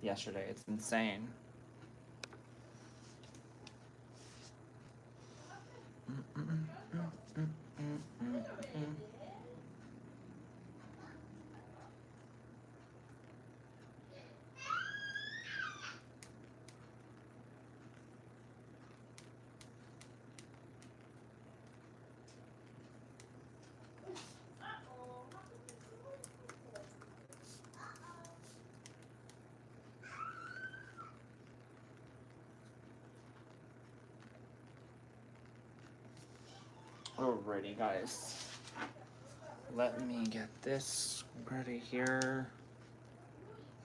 yesterday. It's insane. Alrighty, guys. Let me get this ready here.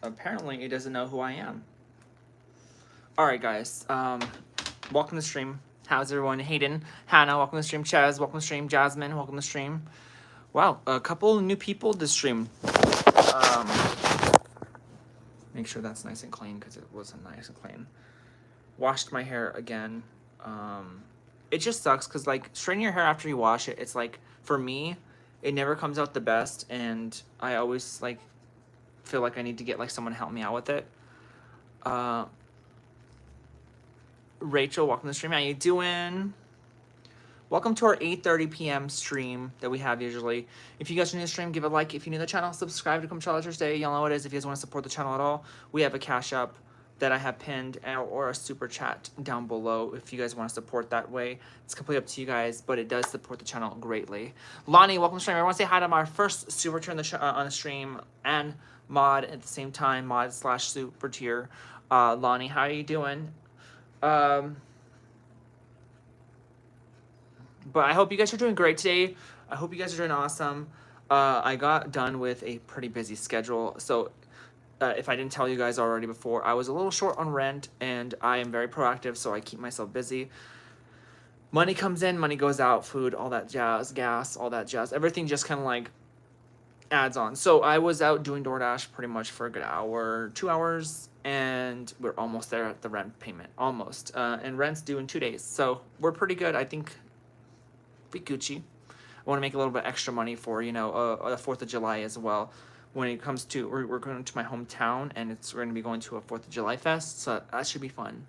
Apparently, it doesn't know who I am. Alright, guys. Welcome to the stream. How's everyone? Hayden, Hannah, welcome to the stream. Chaz, welcome to the stream. Jasmine, welcome to the stream. Wow, a couple new people to stream. Um, make sure that's nice and clean because it wasn't nice and clean. Washed my hair again. It just sucks because like straightening your hair after you wash it, it's like for me, it never comes out the best, and I always like feel like I need to get like someone to help me out with it. Rachel, welcome to the stream. How you doing? Welcome to our 8:30 p.m. stream that we have usually. If you guys are new to the stream, give a like. If you're new to the channel, subscribe to come Charlotters Day. Y'all know what it is. If you guys want to support the channel at all, we have a Cash App that I have pinned or a super chat down below if you guys want to support that way. It's completely up to you guys, but it does support the channel greatly. Lonnie, welcome to the stream. I want to say hi to my first super tier on the stream and mod at the same time, mod / super tier. Lonnie, how are you doing? But I hope you guys are doing great today. I hope you guys are doing awesome. I got done with a pretty busy schedule. So if I didn't tell you guys already before, I was a little short on rent, and I am very proactive, so I keep myself busy. Money comes in, money goes out, food, all that jazz, gas, all that jazz. Everything just kind of like adds on. So I was out doing DoorDash pretty much for a good hour, 2 hours, and we're almost there at the rent payment. Almost. And rent's due in 2 days. So we're pretty good. I think be Gucci. I want to make a little bit extra money for, the 4th of July as well. When it comes to, we're going to my hometown, and we're going to be going to a 4th of July fest, so that should be fun.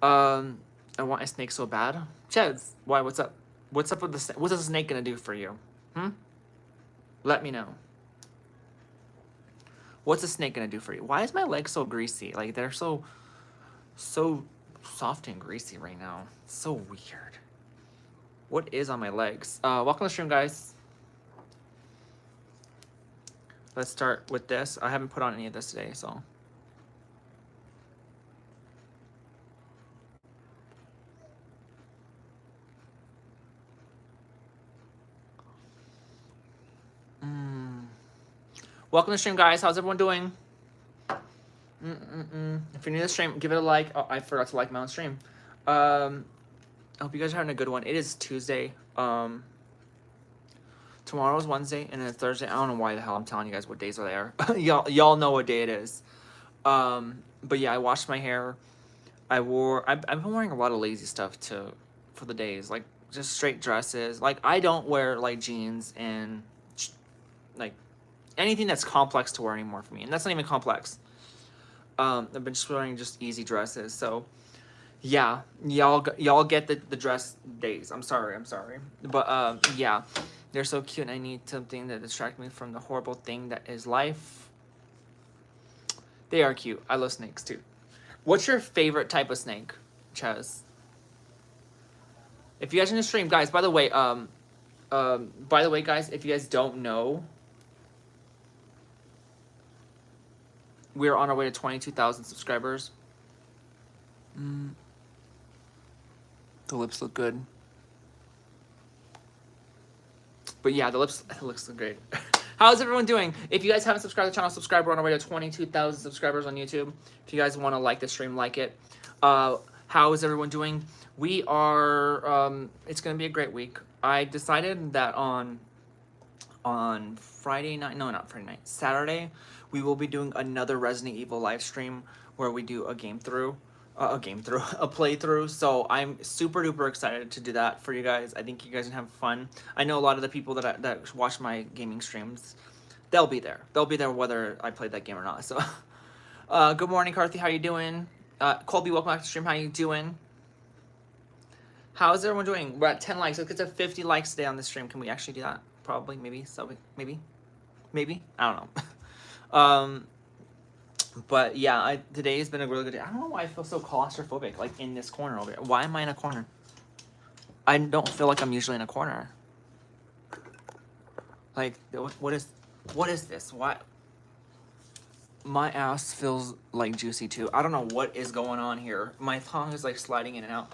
I want a snake so bad. Chaz, why, what's up? What's up with the snake? What's a snake going to do for you? Let me know. What's a snake going to do for you? Why is my leg so greasy? Like, they're so soft and greasy right now. It's so weird. What is on my legs? Welcome to the stream, guys. Let's start with this. I haven't put on any of this today, so. Welcome to the stream, guys. How's everyone doing? If you're new to the stream, give it a like. Oh, I forgot to like my own stream. I hope you guys are having a good one. It is Tuesday. Tomorrow's Wednesday, and then Thursday. I don't know why the hell I'm telling you guys what days are there. y'all know what day it is. But yeah, I washed my hair. I've been wearing a lot of lazy stuff for the days, like just straight dresses. Like I don't wear like jeans and like anything that's complex to wear anymore for me, and that's not even complex. I've been just wearing just easy dresses. So yeah, y'all get the dress days. I'm sorry, but yeah. They're so cute, and I need something that distracts me from the horrible thing that is life. They are cute. I love snakes, too. What's your favorite type of snake, Chaz? If you guys are in the stream, guys, by the way, guys, if you guys don't know, we're on our way to 22,000 subscribers. The lips look good. But yeah, the lips look great. How's everyone doing? If you guys haven't subscribed to the channel, subscribe. We're on our way to 22,000 subscribers on YouTube. If you guys want to like the stream, like it. How is everyone doing? We are, it's going to be a great week. I decided that on Friday night, no, not Friday night, Saturday, we will be doing another Resident Evil live stream where we do a playthrough. So I'm super duper excited to do that for you guys. I think you guys can have fun. I know a lot of the people that watch my gaming streams, they'll be there. They'll be there whether I played that game or not. So Good morning, Carthy. How you doing? Colby, welcome back to the stream. How you doing? How's everyone doing? We're at 10 likes. Let's get to 50 likes today on the stream. Can we actually do that? Probably, maybe, so maybe. I don't know. But yeah, today has been a really good day. I don't know why I feel so claustrophobic, like in this corner over here. Why am I in a corner? I don't feel like I'm usually in a corner. Like, what is this? Why? My ass feels like juicy too. I don't know what is going on here. My tongue is like sliding in and out.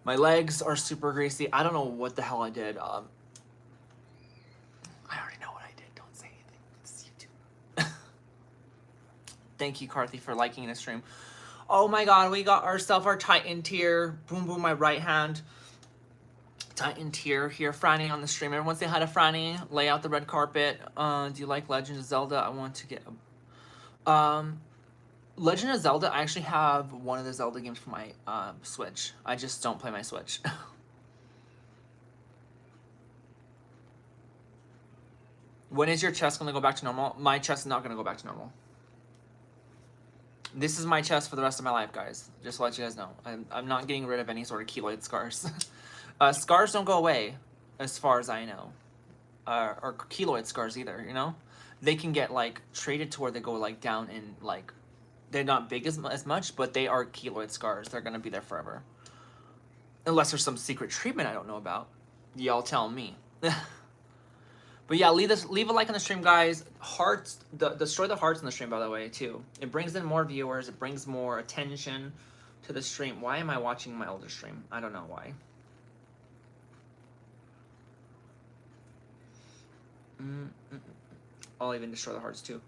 My legs are super greasy. I don't know what the hell I did. I already know what I did. Don't say anything. It's YouTube. Thank you, Carthy, for liking the stream. Oh my god, we got ourselves our Titan tier. Boom, boom, my right hand. Titan tier here. Franny on the stream. Everyone say hi to Franny. Lay out the red carpet. Do you like Legend of Zelda? I want to get a... Legend of Zelda, I actually have one of the Zelda games for my Switch. I just don't play my Switch. When is your chest going to go back to normal? My chest is not going to go back to normal. This is my chest for the rest of my life, guys. Just to let you guys know. I'm not getting rid of any sort of keloid scars. Scars don't go away, as far as I know. Or keloid scars either, you know? They can get, like, traded to where they go, like, down in, like... They're not big as much, but they are keloid scars. They're going to be there forever. Unless there's some secret treatment I don't know about. Y'all tell me. But yeah, leave a like on the stream, guys. Hearts, destroy the hearts in the stream, by the way, too. It brings in more viewers. It brings more attention to the stream. Why am I watching my older stream? I don't know why. I'll even destroy the hearts, too.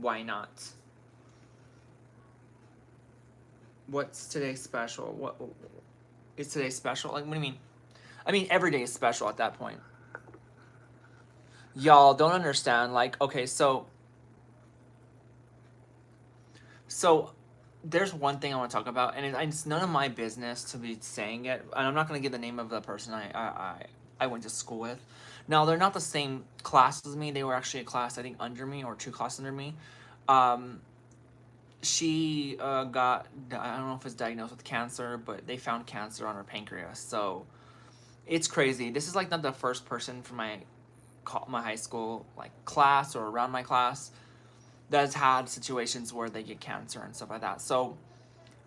Why not? What's today special? What is today special? Like, what do you mean? I mean, every day is special at that point. Y'all don't understand. Like, okay, so there's one thing I want to talk about, and it's none of my business to be saying it, and I'm not going to give the name of the person I went to school with. Now, they're not the same class as me. They were actually a class, I think, under me, or 2 classes under me. She got, I don't know if it's diagnosed with cancer, but they found cancer on her pancreas. So it's crazy. This is like not the first person from my high school like class or around my class that has had situations where they get cancer and stuff like that. So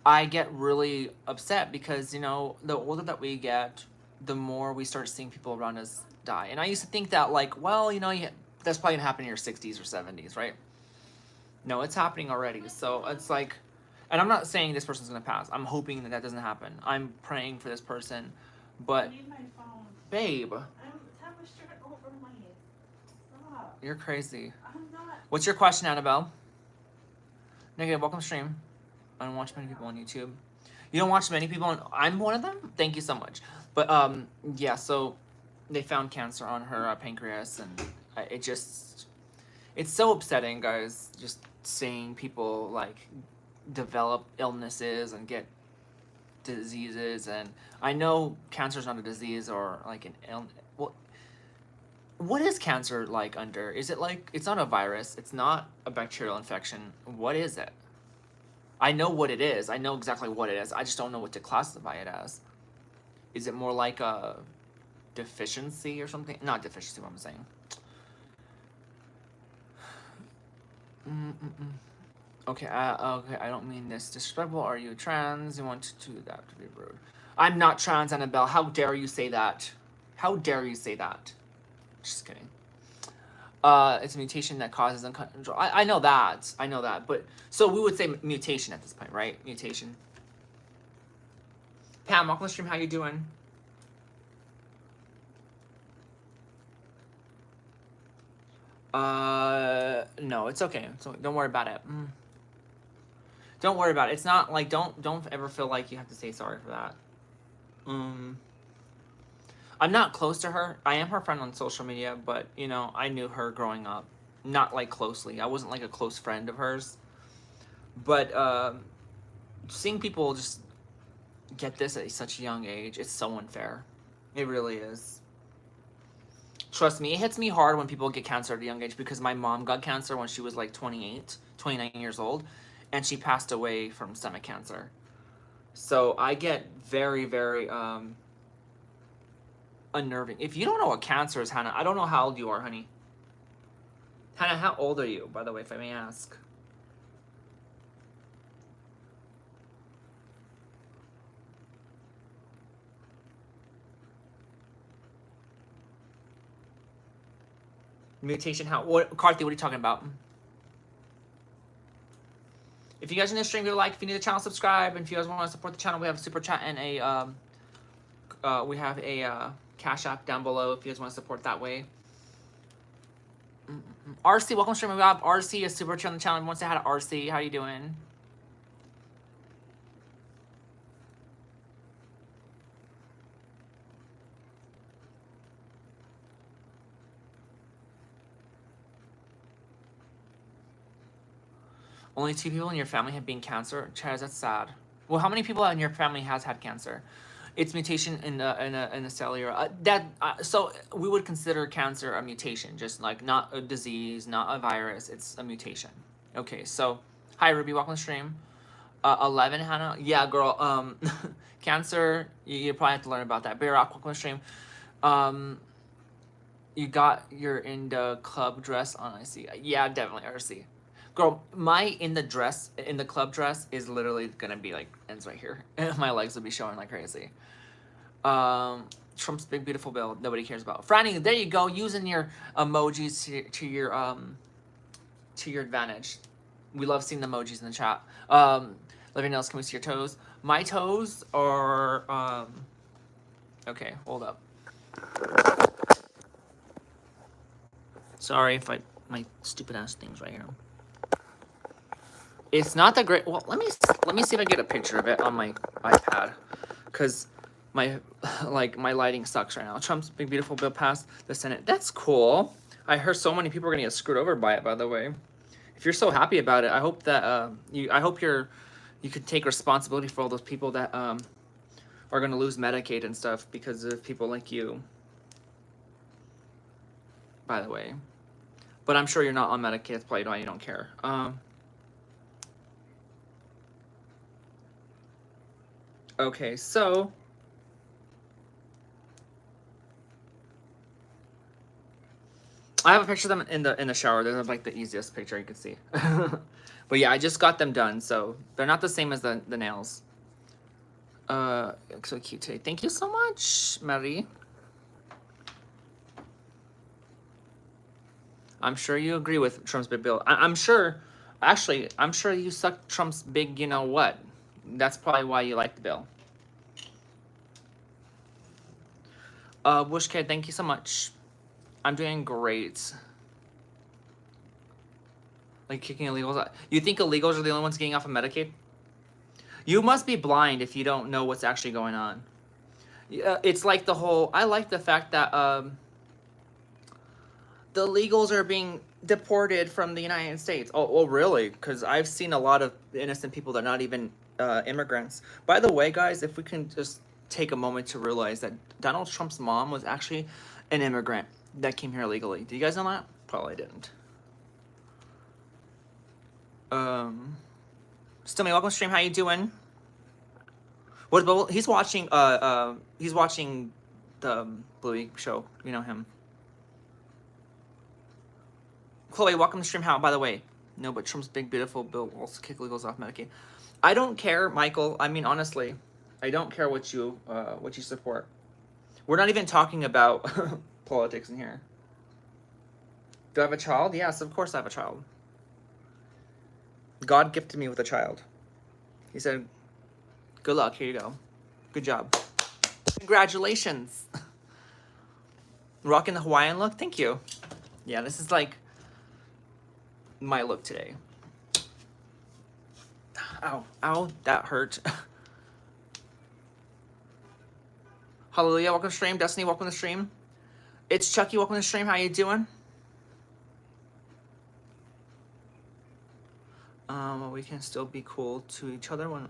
I get really upset because, you know, the older that we get, the more we start seeing people around us die. And I used to think that, like, well, you know, that's probably gonna happen in your 60s or 70s, right? No, it's happening already. So it's like, and I'm not saying this person's gonna pass. I'm hoping that doesn't happen. I'm praying for this person, but I need my phone. Babe, Have a shirt over my head. Stop. You're crazy. I'm not. What's your question, Annabelle? Negative, welcome stream. I don't watch many people on YouTube. You don't watch many people on... I'm one of them? Thank you so much. But, yeah, so they found cancer on her pancreas, and it just... It's so upsetting, guys, just seeing people, like, develop illnesses and get diseases. And I know cancer is not a disease or, like, an illness. Well, what is cancer like under? Is it like... It's not a virus. It's not a bacterial infection. What is it? I know what it is. I know exactly what it is. I just don't know what to classify it as. Is it more like a deficiency or something? Not deficiency, what I'm saying. Okay, okay, I don't mean this disrespectful. Are you trans? You want to do that to be rude. I'm not trans, Annabelle. How dare you say that? How dare you say that? Just kidding. It's a mutation that causes uncontrolled. I know that. I know that. But so we would say mutation at this point, right? Mutation. Pam, welcome to the stream. How you doing? No, it's okay. So don't worry about it. Don't worry about it. It's not like don't ever feel like you have to say sorry for that. I'm not close to her. I am her friend on social media, but you know, I knew her growing up, not like closely. I wasn't like a close friend of hers. But seeing people just get this at such a young age, it's so unfair. It really is. Trust me, it hits me hard when people get cancer at a young age because my mom got cancer when she was like 29 years old, and she passed away from stomach cancer. So I get very, very unnerving. If you don't know what cancer is, Hannah, I don't know how old you are, honey. Hannah, how old are you, by the way, if I may ask? Mutation, how? What, Karthi, what are you talking about? If you guys are in the stream, give a like. If you need the channel, subscribe. And if you guys want to support the channel, we have a super chat and we have a Cash App down below if you guys want to support that way. RC, welcome to stream. We have RC, a super chat on the channel. Wants to say hi to RC. How you doing? Only 2 people in your family have been cancer. Chaz, that's sad. Well, how many people in your family has had cancer? It's mutation in the cellular. So we would consider cancer a mutation, just like not a disease, not a virus. It's a mutation. Okay, so hi Ruby, welcome to the stream. 11, Hannah. Yeah, girl. Cancer. You probably have to learn about that. Bayrock, welcome to the stream. You got your in the club dress on. I see. Yeah, definitely RC. Girl, my in the club dress is literally gonna be like ends right here. My legs will be showing like crazy. Trump's big beautiful bill nobody cares about. Franny, there you go, using your emojis to your advantage. We love seeing the emojis in the chat. Living else, can we see your toes? My toes are okay, hold up. Sorry if my stupid ass things right here. It's not that great. Well, let me see if I get a picture of it on my iPad, because my lighting sucks right now. Trump's big beautiful bill passed the Senate. That's cool. I heard so many people are gonna get screwed over by it. By the way, if you're so happy about it, I hope that you could take responsibility for all those people that are gonna lose Medicaid and stuff because of people like you. By the way, but I'm sure you're not on Medicaid. That's probably why you don't care. Okay, so I have a picture of them in the shower. They're like the easiest picture you could see. But yeah, I just got them done, so they're not the same as the nails. So cute today. Thank you so much, Marie. I'm sure you agree with Trump's big bill. I'm sure you suck Trump's big, you know what? That's probably why you like the bill. Bush Kid, thank you so much. I'm doing great. Like kicking illegals out. You think illegals are the only ones getting off of Medicaid? You must be blind if you don't know what's actually going on. It's like the whole, I like the fact that the illegals are being deported from the United States. Oh, really? Because I've seen a lot of innocent people that are not even immigrants. By the way, guys, if we can just take a moment to realize that Donald Trump's mom was actually an immigrant that came here illegally. Do you guys know that? Probably didn't. Stomach, welcome to stream. How you doing? What about he's watching the Bluey show. You know him. Chloe, welcome to stream. How, by the way? No, but Trump's big beautiful bill will also kick illegals off Medicaid. I don't care, Michael. I mean, honestly, I don't care what you support. We're not even talking about politics in here. Do I have a child? Yes, of course I have a child. God gifted me with a child. He said, good luck, here you go. Good job. Congratulations. Rocking the Hawaiian look? Thank you. Yeah, this is like my look today. Ow, ow, that hurt. Hallelujah, welcome to stream. Destiny, welcome to stream. It's Chucky, welcome to stream. How you doing? We can still be cool to each other when...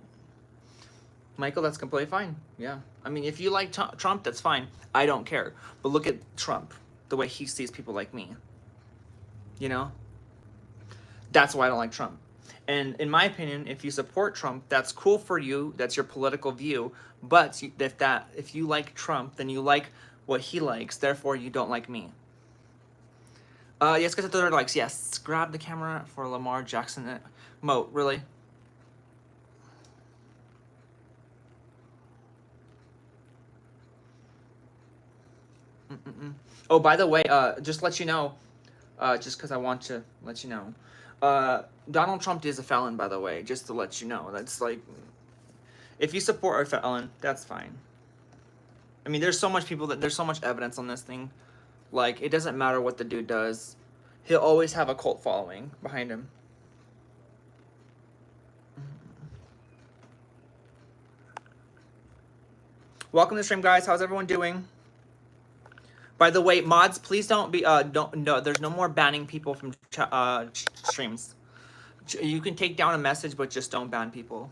Michael, that's completely fine. Yeah. I mean, if you like Trump, that's fine. I don't care. But look at Trump. the way he sees people like me. You know? That's why I don't like Trump. And in my opinion, if you support Trump, that's cool for you. That's your political view. But if you like Trump, then you like what he likes. Therefore, you don't like me. Yes, guys, 30 likes. Yes, grab the camera for Lamar Jackson. Moat, really? Oh, by the way, just to let you know, just because I want to let you know, Donald Trump is a felon, by the way, just to let you know. That's like, if you support a felon, that's fine. I mean, there's so much evidence on this thing. Like, it doesn't matter what the dude does. He'll always have a cult following behind him. Welcome to the stream, guys. How's everyone doing? By the way, mods, please don't be no. There's no more banning people from streams. You can take down a message, but just don't ban people.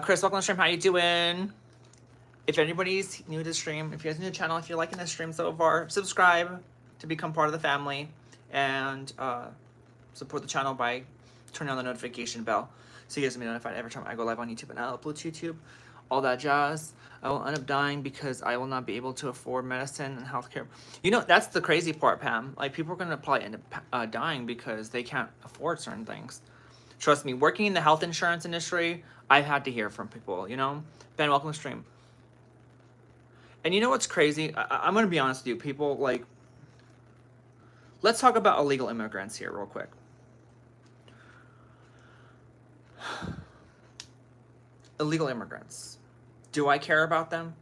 Chris, welcome to the stream. How you doing? If anybody's new to the stream, if you guys are new to the channel, if you're liking the stream so far, subscribe to become part of the family, and support the channel by turning on the notification bell so you guys will be notified every time I go live on YouTube and I upload to YouTube. All that jazz. I will end up dying because I will not be able to afford medicine and healthcare. You know, that's the crazy part, Pam. Like, people are going to probably end up dying because they can't afford certain things. Trust me, working in the health insurance industry, I've had to hear from people, you know? Ben, welcome to the stream. And you know what's crazy? I'm going to be honest with you, people, like, let's talk about illegal immigrants here real quick. Illegal immigrants. Do I care about them?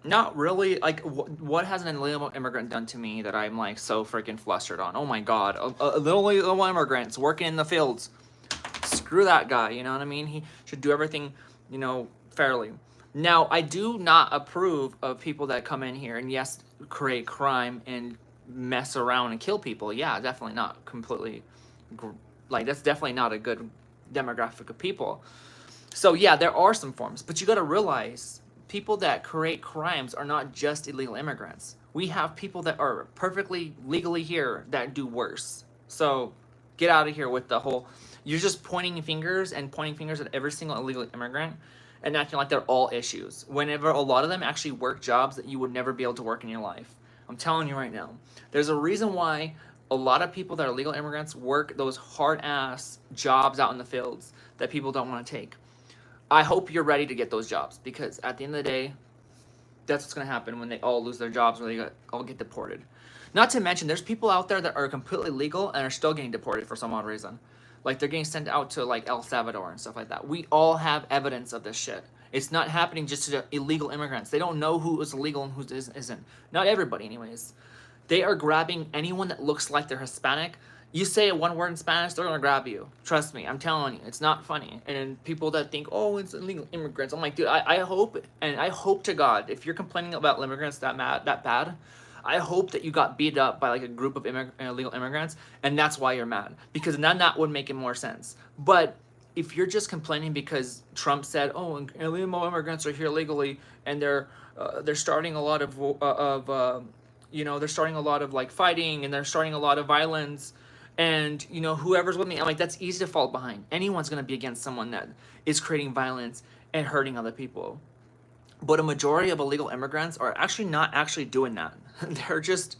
Not really. Like, what has an illegal immigrant done to me that I'm, like, so freaking flustered on? Oh my god, illegal immigrants working in the fields. Screw that guy, you know what I mean? He should do everything, you know, fairly. Now, I do not approve of people that come in here and, yes, create crime and mess around and kill people. Yeah, definitely not completely, like, that's definitely not a good demographic of people. So, yeah, there are some forms, but you got to realize people that create crimes are not just illegal immigrants. We have people that are perfectly legally here that do worse. So, get out of here with the whole, you're just pointing fingers at every single illegal immigrant and acting like they're all issues, whenever a lot of them actually work jobs that you would never be able to work in your life. I'm telling you right now, there's a reason why a lot of people that are legal immigrants work those hard-ass jobs out in the fields that people don't want to take. I hope you're ready to get those jobs, because at the end of the day, that's what's going to happen when they all lose their jobs or they all get deported. Not to mention, there's people out there that are completely legal and are still getting deported for some odd reason. Like, they're getting sent out to, like, El Salvador and stuff like that. We all have evidence of this shit. It's not happening just to illegal immigrants. They don't know who is illegal and who isn't. Not everybody, anyways. They are grabbing anyone that looks like they're Hispanic. You say one word in Spanish, they're gonna grab you. Trust me, I'm telling you, it's not funny. And people that think, oh, it's illegal immigrants, I'm like, dude, I hope to God, if you're complaining about immigrants that bad, I hope that you got beat up by like a group of illegal immigrants, and that's why you're mad. Because then that would make it more sense. But if you're just complaining because Trump said, oh, illegal immigrants are here legally, and they're starting a lot of they're starting a lot of like fighting, and they're starting a lot of violence, and you know, whoever's with me, I'm like, that's easy to fall behind. Anyone's gonna be against someone that is creating violence and hurting other people. But a majority of illegal immigrants are actually not actually doing that. They're just,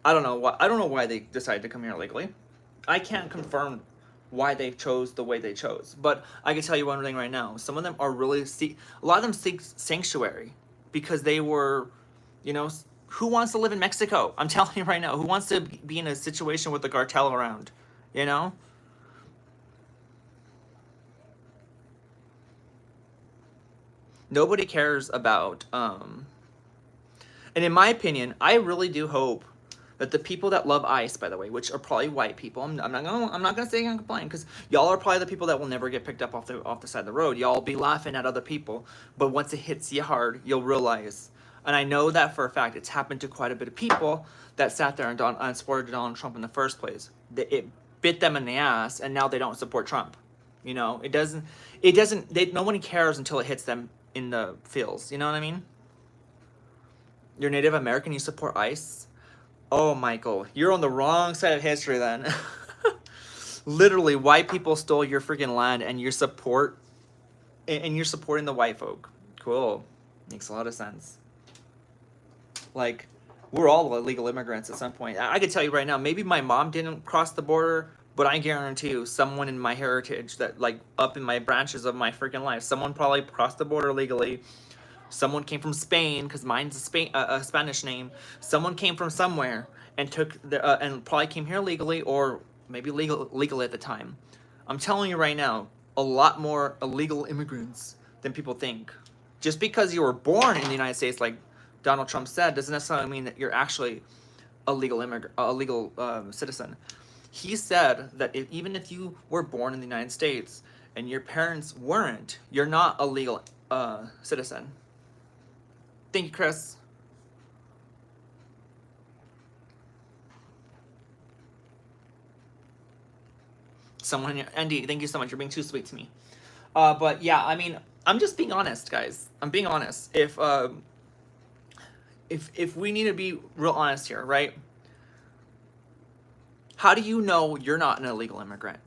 I don't know why they decided to come here illegally. I can't confirm why they chose the way they chose, but I can tell you one thing right now. Some of them are really a lot of them seek sanctuary because they were, you know, who wants to live in Mexico? I'm telling you right now, who wants to be in a situation with the cartel around, you know? Nobody cares about, and in my opinion, I really do hope that the people that love ICE, by the way, which are probably white people, I'm not gonna say I'm complaining, because y'all are probably the people that will never get picked up off the side of the road. Y'all be laughing at other people, but once it hits you hard, you'll realize, and I know that for a fact, it's happened to quite a bit of people that sat there and supported Donald Trump in the first place. It bit them in the ass, and now they don't support Trump. You know, nobody cares until it hits them in the feels. You know what I mean? You're Native American, you support ICE? Oh, Michael, you're on the wrong side of history then. Literally, white people stole your freaking land and you're you're supporting the white folk. Cool. Makes a lot of sense. Like, we're all illegal immigrants at some point. I could tell you right now, maybe my mom didn't cross the border, but I guarantee you, someone in my heritage that, like, up in my branches of my freaking life, someone probably crossed the border legally. Someone came from Spain, because mine's a Spanish name. Someone came from somewhere and took and probably came here legally, or maybe legally at the time. I'm telling you right now, a lot more illegal immigrants than people think. Just because you were born in the United States, like Donald Trump said, doesn't necessarily mean that you're actually a legal citizen. He said that even if you were born in the United States and your parents weren't, you're not a legal citizen. Thank you, Chris. Someone here, Andy, thank you so much. You're being too sweet to me. But yeah, I mean, I'm just being honest, guys. I'm being honest. If we need to be real honest here, right? How do you know you're not an illegal immigrant?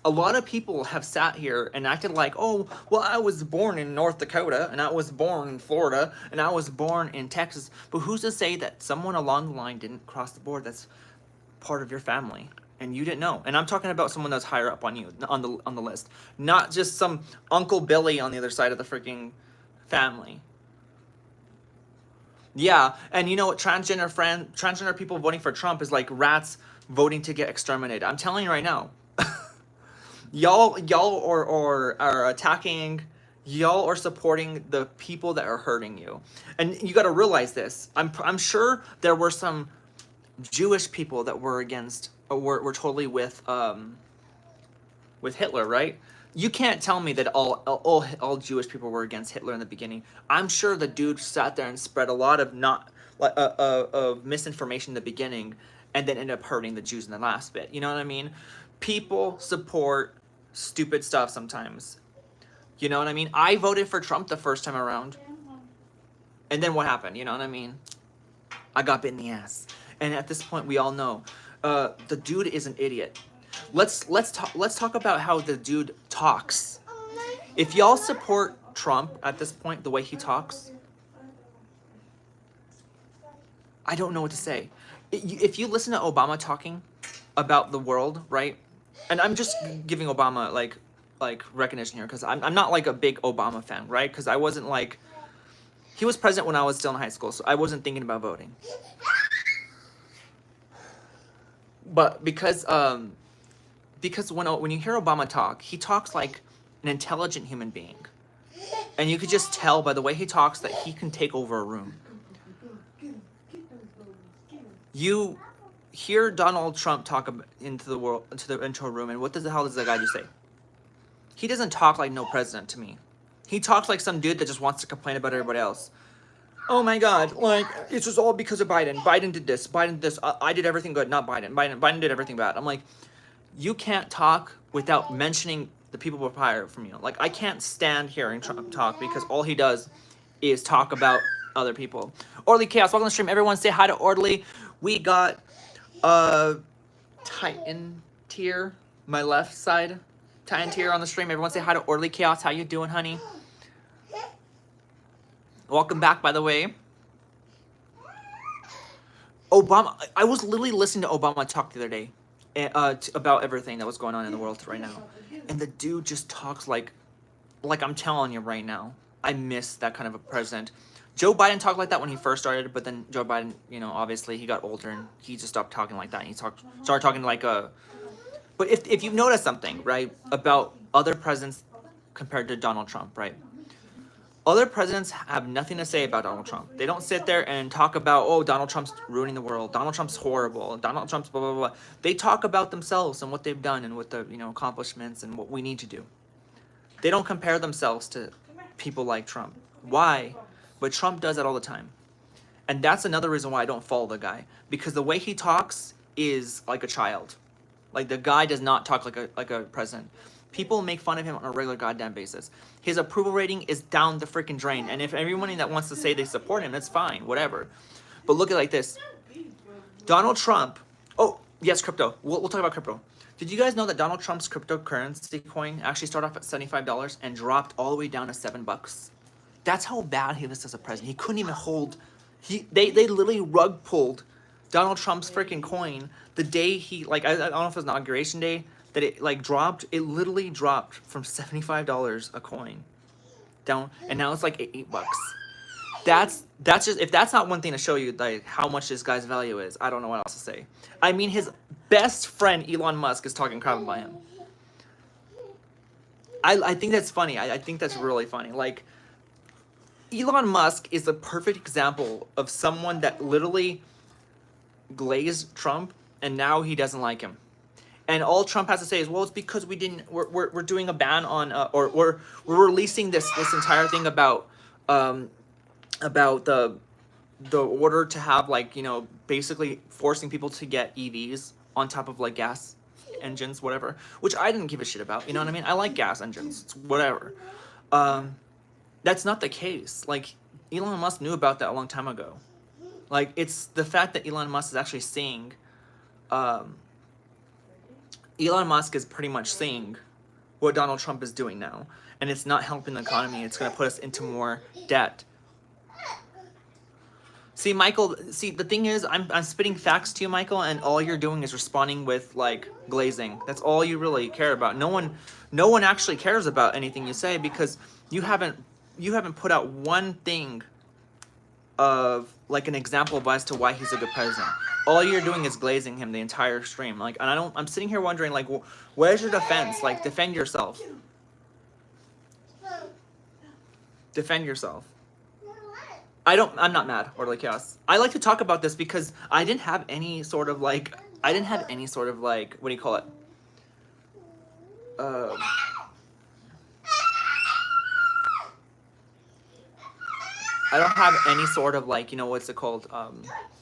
A lot of people have sat here and acted like, oh, well, I was born in North Dakota, and I was born in Florida, and I was born in Texas. But who's to say that someone along the line didn't cross the border that's part of your family, and you didn't know? And I'm talking about someone that's higher up on you, on the list. Not just some Uncle Billy on the other side of the freaking family. Yeah, and you know what? Transgender people voting for Trump is like rats voting to get exterminated. I'm telling you right now. Y'all are attacking, y'all are supporting the people that are hurting you. And you got to realize this. I'm sure there were some Jewish people that were against, were totally with Hitler, right? You can't tell me that all Jewish people were against Hitler in the beginning. I'm sure the dude sat there and spread a lot of of misinformation in the beginning, and then ended up hurting the Jews in the last bit. You know what I mean? People support stupid stuff sometimes. You know what I mean? I voted for Trump the first time around, and then what happened? You know what I mean? I got bit in the ass, and at this point, we all know the dude is an idiot. Let's talk about how the dude talks. If y'all support Trump at this point, the way he talks, I don't know what to say. If you listen to Obama talking about the world, right? And I'm just giving Obama like recognition here, because I'm not like a big Obama fan, right? Because I wasn't like, he was president when I was still in high school, so I wasn't thinking about voting. But because when you hear Obama talk, he talks like an intelligent human being, and you could just tell by the way he talks that he can take over a room. You hear Donald Trump talk into a room, and what the hell does that guy just say? He doesn't talk like no president to me. He talks like some dude that just wants to complain about everybody else. Oh my God, like, it's just all because of Biden. Biden did this. Biden did this. I did everything good, not Biden. Biden did everything bad. I'm like, you can't talk without mentioning the people prior from you. Like, I can't stand hearing Trump talk, because all he does is talk about other people. Orderly Chaos, welcome to the stream. Everyone say hi to Orderly. We got Titan tier, my left side. Titan tier on the stream. Everyone say hi to Orderly Chaos. How you doing, honey? Welcome back, by the way. Obama, I was literally listening to Obama talk the other day about everything that was going on in the world right now. And the dude just talks like I'm telling you right now, I miss that kind of a president. Joe Biden talked like that when he first started, but then Joe Biden, you know, obviously he got older and he just stopped talking like that. And he started talking like a... But if you've noticed something, right, about other presidents compared to Donald Trump, right? Other presidents have nothing to say about Donald Trump. They don't sit there and talk about, oh, Donald Trump's ruining the world. Donald Trump's horrible. Donald Trump's blah, blah, blah. They talk about themselves and what they've done and what the, you know, accomplishments and what we need to do. They don't compare themselves to people like Trump. Why? But Trump does that all the time. And that's another reason why I don't follow the guy. Because the way he talks is like a child. Like, the guy does not talk like a president. People make fun of him on a regular goddamn basis. His approval rating is down the freaking drain. And if everyone that wants to say they support him, that's fine, whatever. But look at it like this. Donald Trump. Oh, yes, crypto. We'll talk about crypto. Did you guys know that Donald Trump's cryptocurrency coin actually started off at $75 and dropped all the way down to $7? That's how bad he was as a president. He couldn't even hold. They literally rug pulled Donald Trump's freaking coin the day he, like, I don't know if it was inauguration day, that it like dropped. It literally dropped from $75 a coin down, and now it's like $8. That's just, if that's not one thing to show you like how much this guy's value is, I don't know what else to say. I mean, his best friend Elon Musk is talking crap about him. I think that's funny. I think that's really funny. Like, Elon Musk is the perfect example of someone that literally glazed Trump, and now he doesn't like him. And all Trump has to say is, well, it's because we're doing a ban on, or we're releasing this entire thing about the order to have, like, you know, basically forcing people to get EVs on top of like gas engines, whatever, which I didn't give a shit about. You know what I mean? I like gas engines, it's whatever. That's not the case. Like, Elon Musk knew about that a long time ago. Like, it's the fact that Elon Musk is actually seeing, Elon Musk is pretty much seeing what Donald Trump is doing now, and it's not helping the economy. It's going to put us into more debt. See, Michael, the thing is, I'm spitting facts to you, Michael, and all you're doing is responding with, like, glazing. That's all you really care about. No one actually cares about anything you say, because you haven't put out one thing of, like, an example of as to why he's a good president. All you're doing is glazing him the entire stream. Like, and I'm sitting here wondering, like, where's your defense? Like, defend yourself. Defend yourself. I'm not mad, Orderly Chaos. I like to talk about this because I didn't have any sort of, like, what do you call it? I don't have any sort of, like, you know, what's it called,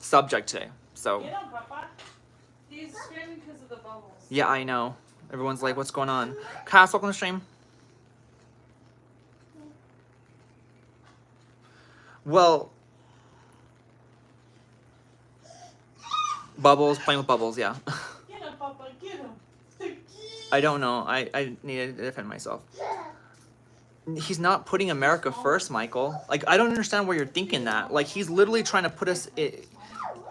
subject today, so. You know, Papa, he's screaming because of the bubbles. Yeah, I know. Everyone's like, what's going on? Cass, welcome to the stream. Well, bubbles, playing with bubbles, yeah. Get him, Papa, get him. I don't know. I need to defend myself. He's not putting America first, Michael. Like, I don't understand where you're thinking that. Like, he's literally trying to put us,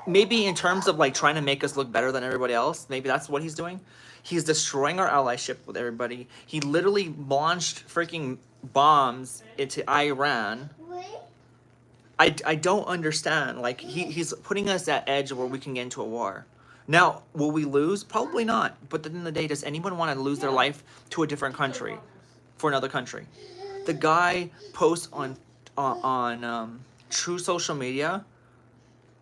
maybe in terms of, like, trying to make us look better than everybody else. Maybe that's what he's doing. He's destroying our allyship with everybody. He literally launched freaking bombs into Iran. I don't understand. Like, he's putting us at edge where we can get into a war. Now, will we lose? Probably not. But at the end of the day, does anyone want to lose their life to a different country, for another country? The guy posts on true social media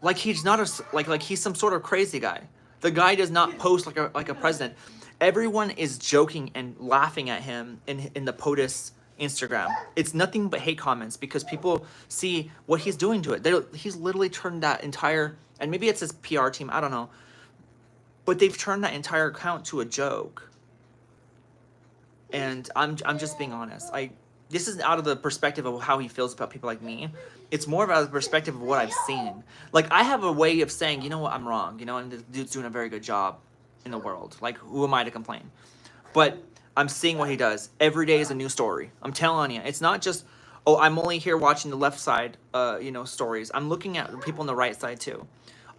like he's not like he's some sort of crazy guy. The guy does not post like a president. Everyone is joking and laughing at him in the POTUS Instagram. It's nothing but hate comments because people see what he's doing to it. He's literally turned that entire, and maybe it's his PR team, I don't know, but they've turned that entire account to a joke. And I'm just being honest. This is out of the perspective of how he feels about people like me. It's more about the perspective of what I've seen. Like, I have a way of saying, you know what, I'm wrong, you know, and the dude's doing a very good job in the world. Like, who am I to complain? But I'm seeing what he does. Every day is a new story. I'm telling you, it's not just, oh, I'm only here watching the left side, stories. I'm looking at people on the right side too.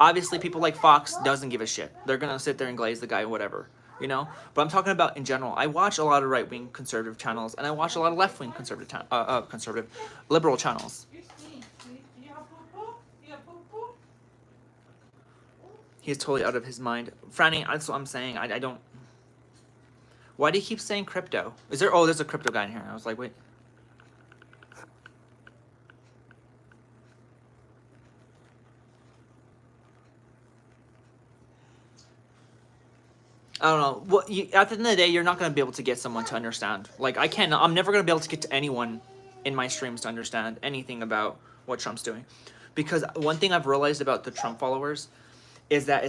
Obviously, people like Fox doesn't give a shit. They're gonna sit there and glaze the guy, whatever. You know, but I'm talking about in general. I watch a lot of right-wing conservative channels, and I watch a lot of left-wing conservative liberal channels. He's totally out of his mind. Franny, that's what I'm saying. I don't. Why do you keep saying crypto? Is there? Oh, there's a crypto guy in here. I was like, wait. I don't know. Well, at the end of the day, you're not going to be able to get someone to understand. Like, I'm never going to be able to get to anyone in my streams to understand anything about what Trump's doing. Because one thing I've realized about the Trump followers is that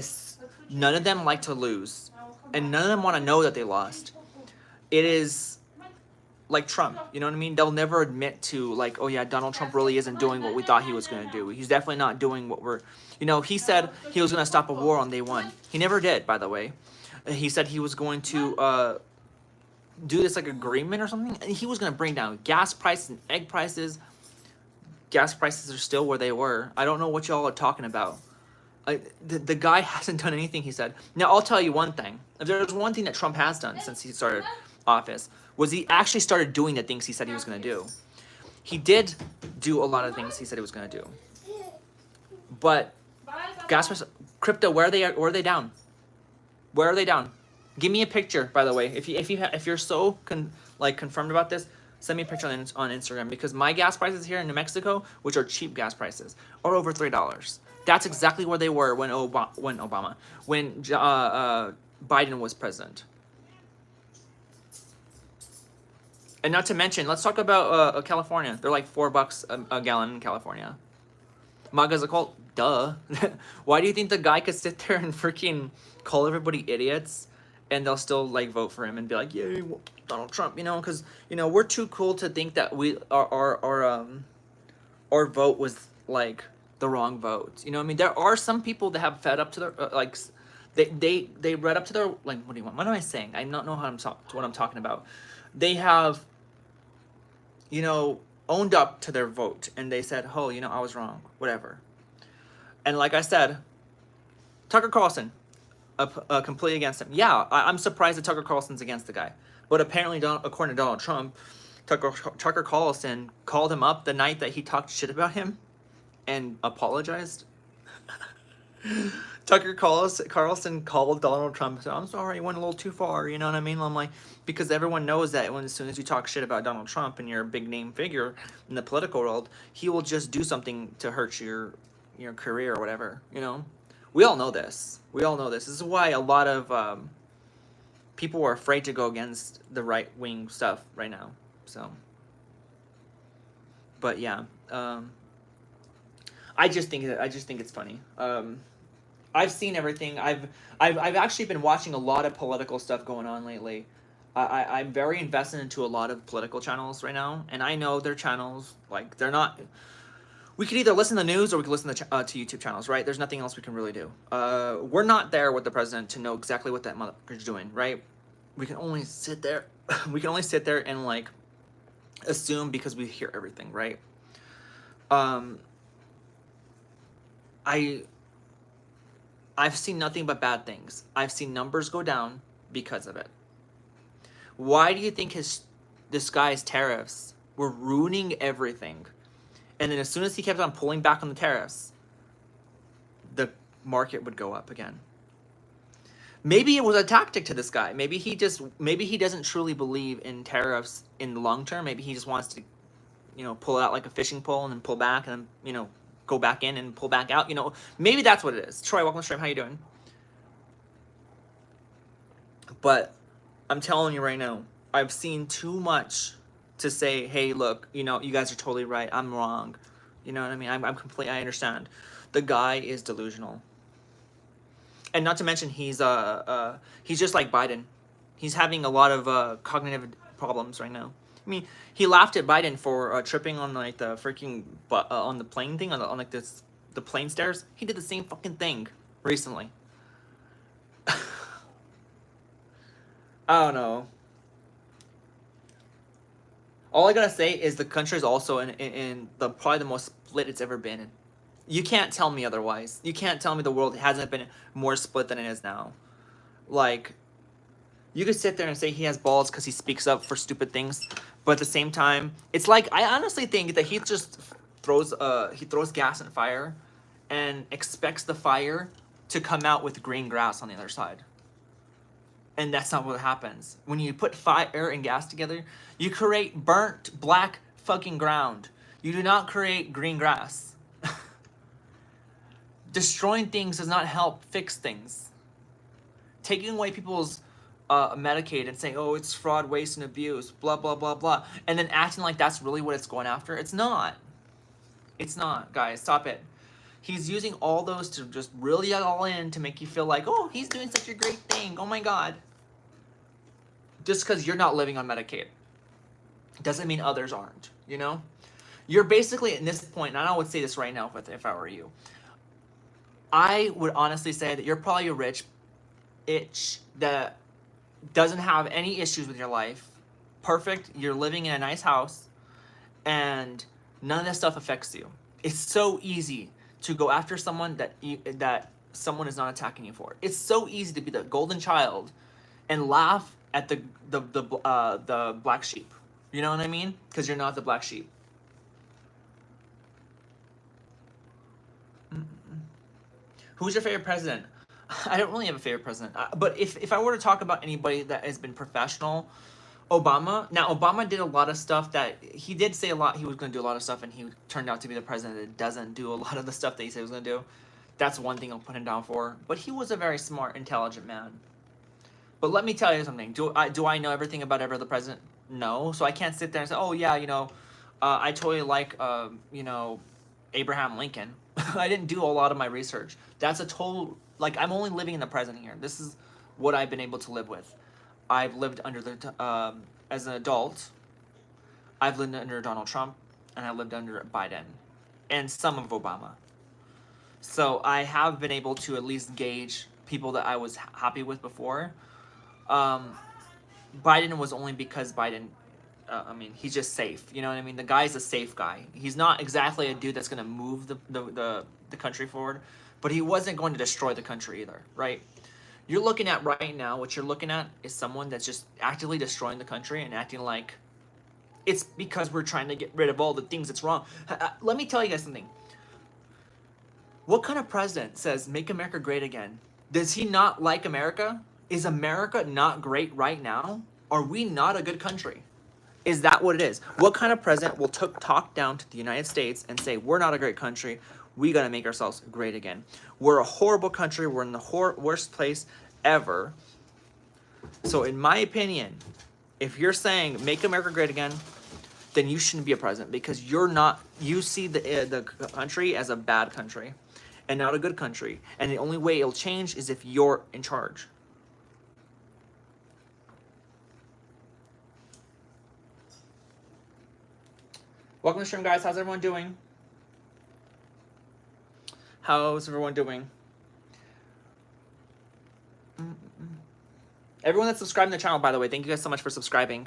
none of them like to lose. And none of them want to know that they lost. it is like Trump, you know what I mean? They'll never admit to like, oh yeah, Donald Trump really isn't doing what we thought he was going to do. He's definitely not doing what we're, you know, he said he was going to stop a war on day one. He never did, by the way. He said he was going to do this like agreement or something. And he was going to bring down gas prices and egg prices. Gas prices are still where they were. I don't know what y'all are talking about. The guy hasn't done anything, he said. Now, I'll tell you one thing. If there's one thing that Trump has done since he started office, was he actually started doing the things he said he was going to do. He did do a lot of things he said he was going to do. But gas prices, crypto, where are they down? Where are they down? Give me a picture, by the way. If you're so confirmed about this, send me a picture on Instagram, because my gas prices here in New Mexico, which are cheap gas prices, are over $3. That's exactly where they were when Biden was president. And not to mention, let's talk about California. They're like $4 a gallon in California. MAGA's a cult? Duh. Why do you think the guy could sit there and freaking call everybody idiots, and they'll still like vote for him and be like, yeah, Donald Trump, you know? Because, you know, we're too cool to think that our vote was like the wrong vote. You know what I mean? There are some people that have fed up to their like they read up to their, like, what do you want? What am I saying? I don't know what I'm talking about. They have, you know, owned up to their vote, and they said, oh, you know, I was wrong, whatever. And like I said, Tucker Carlson, completely against him. Yeah, I'm surprised that Tucker Carlson's against the guy. But apparently, according to Donald Trump, Tucker Carlson called him up the night that he talked shit about him and apologized. Tucker Carlson called Donald Trump and said, I'm sorry, you went a little too far, you know what I mean? I'm like, because everyone knows that as soon as you talk shit about Donald Trump and you're a big name figure in the political world, he will just do something to hurt your career or whatever, you know? We all know this. This is why a lot of people are afraid to go against the right-wing stuff right now, so. But yeah, I just think it's funny. I've seen everything. I've actually been watching a lot of political stuff going on lately. I'm very invested into a lot of political channels right now, and I know their channels, like, they're not. We could either listen to the news or we could listen to YouTube channels, right? There's nothing else we can really do. We're not there with the president to know exactly what that motherfucker's doing, right? We can only sit there. We can only sit there and like assume because we hear everything, right? I've seen nothing but bad things. I've seen numbers go down because of it. Why do you think this guy's tariffs were ruining everything? And then as soon as he kept on pulling back on the tariffs, the market would go up again. Maybe it was a tactic to this guy. Maybe he doesn't truly believe in tariffs in the long term. Maybe he just wants to, you know, pull out like a fishing pole and then pull back and then, you know, go back in and pull back out. You know, maybe that's what it is. Troy, welcome to the stream. How you doing? But I'm telling you right now, I've seen too much to say, hey, look, you know, you guys are totally right. I'm wrong. You know what I mean? I'm completely, I understand. The guy is delusional. And not to mention, he's just like Biden. He's having a lot of cognitive problems right now. I mean, he laughed at Biden for tripping on like the freaking on the plane thing on like the plane stairs. He did the same fucking thing recently. I don't know. All I gotta say is the country is also in the probably the most split it's ever been in. You can't tell me otherwise. You can't tell me the world hasn't been more split than it is now. Like, you could sit there and say he has balls because he speaks up for stupid things, but at the same time, it's like, I honestly think that he just throws gas and fire and expects the fire to come out with green grass on the other side. And that's not what happens. When you put fire and gas together, you create burnt black fucking ground. You do not create green grass. Destroying things does not help fix things. Taking away people's Medicaid and saying, oh, it's fraud, waste, and abuse, blah, blah, blah, blah, and then acting like that's really what it's going after. It's not. It's not, guys. Stop it. He's using all those to just really all in to make you feel like, oh, he's doing such a great thing. Oh, my God. Just because you're not living on Medicaid doesn't mean others aren't, you know? You're basically at this point, and I would say this right now if I were you, I would honestly say that you're probably a rich itch that doesn't have any issues with your life. Perfect. You're living in a nice house, and none of this stuff affects you. It's so easy to go after someone that someone is not attacking you for. It's so easy to be the golden child and laugh at the black sheep. You know what I mean? Because you're not the black sheep. Who's your favorite president? I don't really have a favorite president. But if I were to talk about anybody that has been professional, Obama. Now, Obama did a lot of stuff that he did say a lot. He was going to do a lot of stuff, and he turned out to be the president that doesn't do a lot of the stuff that he said he was going to do. That's one thing I'll put him down for. But he was a very smart, intelligent man. But let me tell you something. Do I know everything about every other president? No. So I can't sit there and say, oh, yeah, I totally like, Abraham Lincoln. I didn't do a lot of my research. That's a total, I'm only living in the present here. This is what I've been able to live with. I've lived under as an adult, I've lived under Donald Trump, and I lived under Biden, and some of Obama. So I have been able to at least gauge people that I was happy with before. Biden was only because Biden, he's just safe. You know what I mean? The guy's a safe guy. He's not exactly a dude that's going to move the country forward, but he wasn't going to destroy the country either, right? You're looking at right now, what you're looking at is someone that's just actively destroying the country and acting like it's because we're trying to get rid of all the things that's wrong. Let me tell you guys something. What kind of president says, make America great again? Does he not like America? Is America not great right now? Are we not a good country? Is that what it is? What kind of president will talk down to the United States and say, we're not a great country, we gotta make ourselves great again. We're a horrible country, we're in the worst place ever. So in my opinion, if you're saying, make America great again, then you shouldn't be a president because you see the country as a bad country and not a good country. And the only way it'll change is if you're in charge. Welcome to the stream, guys. How's everyone doing? How's everyone doing? Everyone that's subscribing to the channel, by the way, thank you guys so much for subscribing.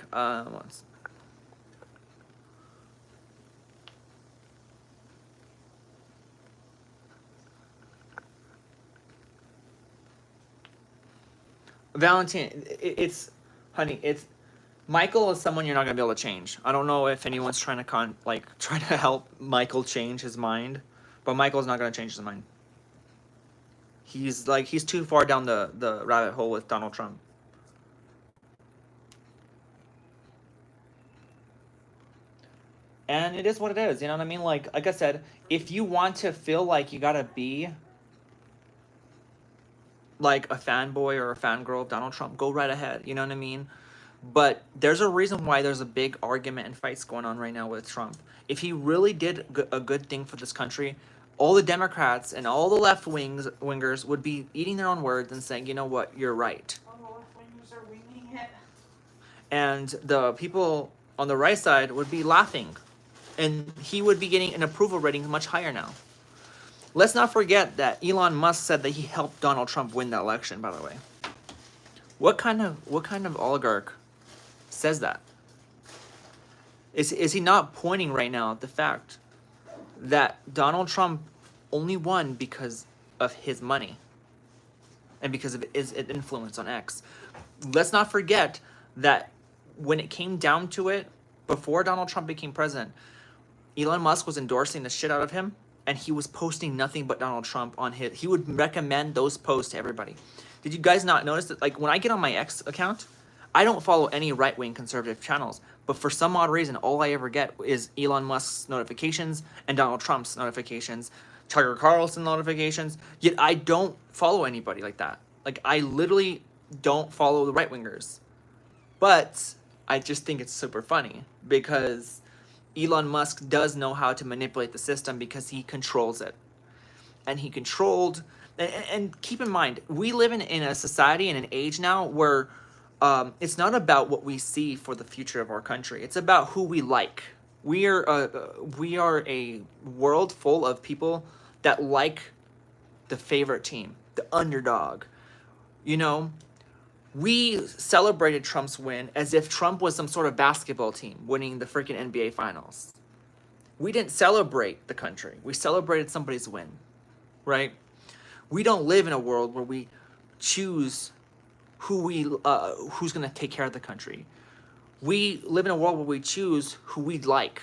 Valentine, it's Michael is someone you're not gonna be able to change. I don't know if anyone's trying to help Michael change his mind, but Michael's not gonna change his mind. He's too far down the rabbit hole with Donald Trump. And it is what it is, you know what I mean? Like I said, if you want to feel like you gotta be like a fanboy or a fangirl of Donald Trump, go right ahead, you know what I mean? But there's a reason why there's a big argument and fights going on right now with Trump. If he really did a good thing for this country, all the Democrats and all the left-wingers would be eating their own words and saying, you know what, you're right. All the left-wingers are winging it. And the people on the right side would be laughing. And he would be getting an approval rating much higher now. Let's not forget that Elon Musk said that he helped Donald Trump win the election, by the way. What kind of oligarch says that? Is he not pointing right now at the fact that Donald Trump only won because of his money and because of his influence on X? Let's not forget that when it came down to it, before Donald Trump became president, Elon Musk was endorsing the shit out of him, and he was posting nothing but Donald Trump on he would recommend those posts to everybody. Did you guys not notice that? Like when I get on my X account, I don't follow any right-wing conservative channels, but for some odd reason, all I ever get is Elon Musk's notifications and Donald Trump's notifications, Tucker Carlson notifications, yet I don't follow anybody like that. Like I literally don't follow the right-wingers. But I just think it's super funny because Elon Musk does know how to manipulate the system because he controls it. And he controlled, and keep in mind, we live in a society and an age now where It's not about what we see for the future of our country. It's about who we like. We are a world full of people that like the favorite team, the underdog. You know, we celebrated Trump's win as if Trump was some sort of basketball team winning the freaking NBA finals. We didn't celebrate the country. We celebrated somebody's win, right? We don't live in a world where we choose who's going to take care of the country. We live in a world where we choose who we like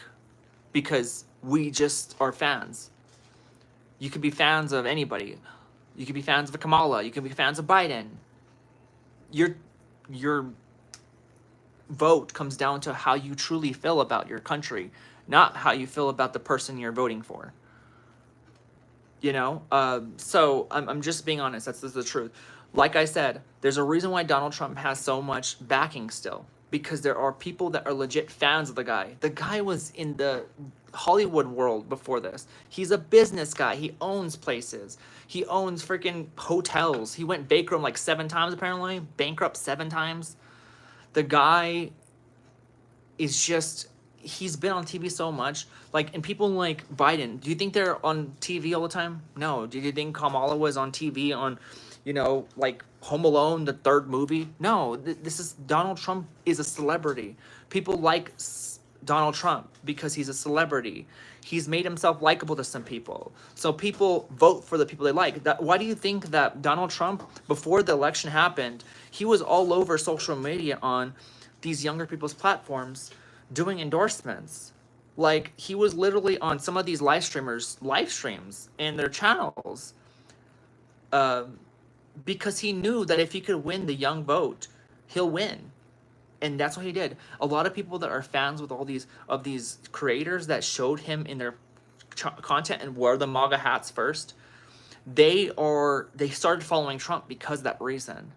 because we just are fans. You could be fans of anybody. You could be fans of Kamala. You could be fans of Biden. Your vote comes down to how you truly feel about your country, not how you feel about the person you're voting for. You know, so I'm just being honest. That's the truth. Like I said, there's a reason why Donald Trump has so much backing still, because there are people that are legit fans of the guy. The guy was in the Hollywood world before this. He's a business guy. He owns places. He owns freaking hotels. He went bankrupt like 7 times apparently. Bankrupt 7 times. The guy is just, he's been on TV so much. Like, and people like Biden, do you think they're on TV all the time? No. Do you think Kamala was on TV on, you know, like Home Alone, the 3rd movie? No. This is, Donald Trump is a celebrity. People like Donald Trump because he's a celebrity. He's made himself likable to some people. So people vote for the people they like. Why do you think that Donald Trump, before the election happened, he was all over social media on these younger people's platforms doing endorsements? Like, he was literally on some of these live streams in their channels, because he knew that if he could win the young vote, he'll win. And that's what he did. A lot of people that are fans with all these creators that showed him in their content and wore the MAGA hats first, they started following Trump because of that reason.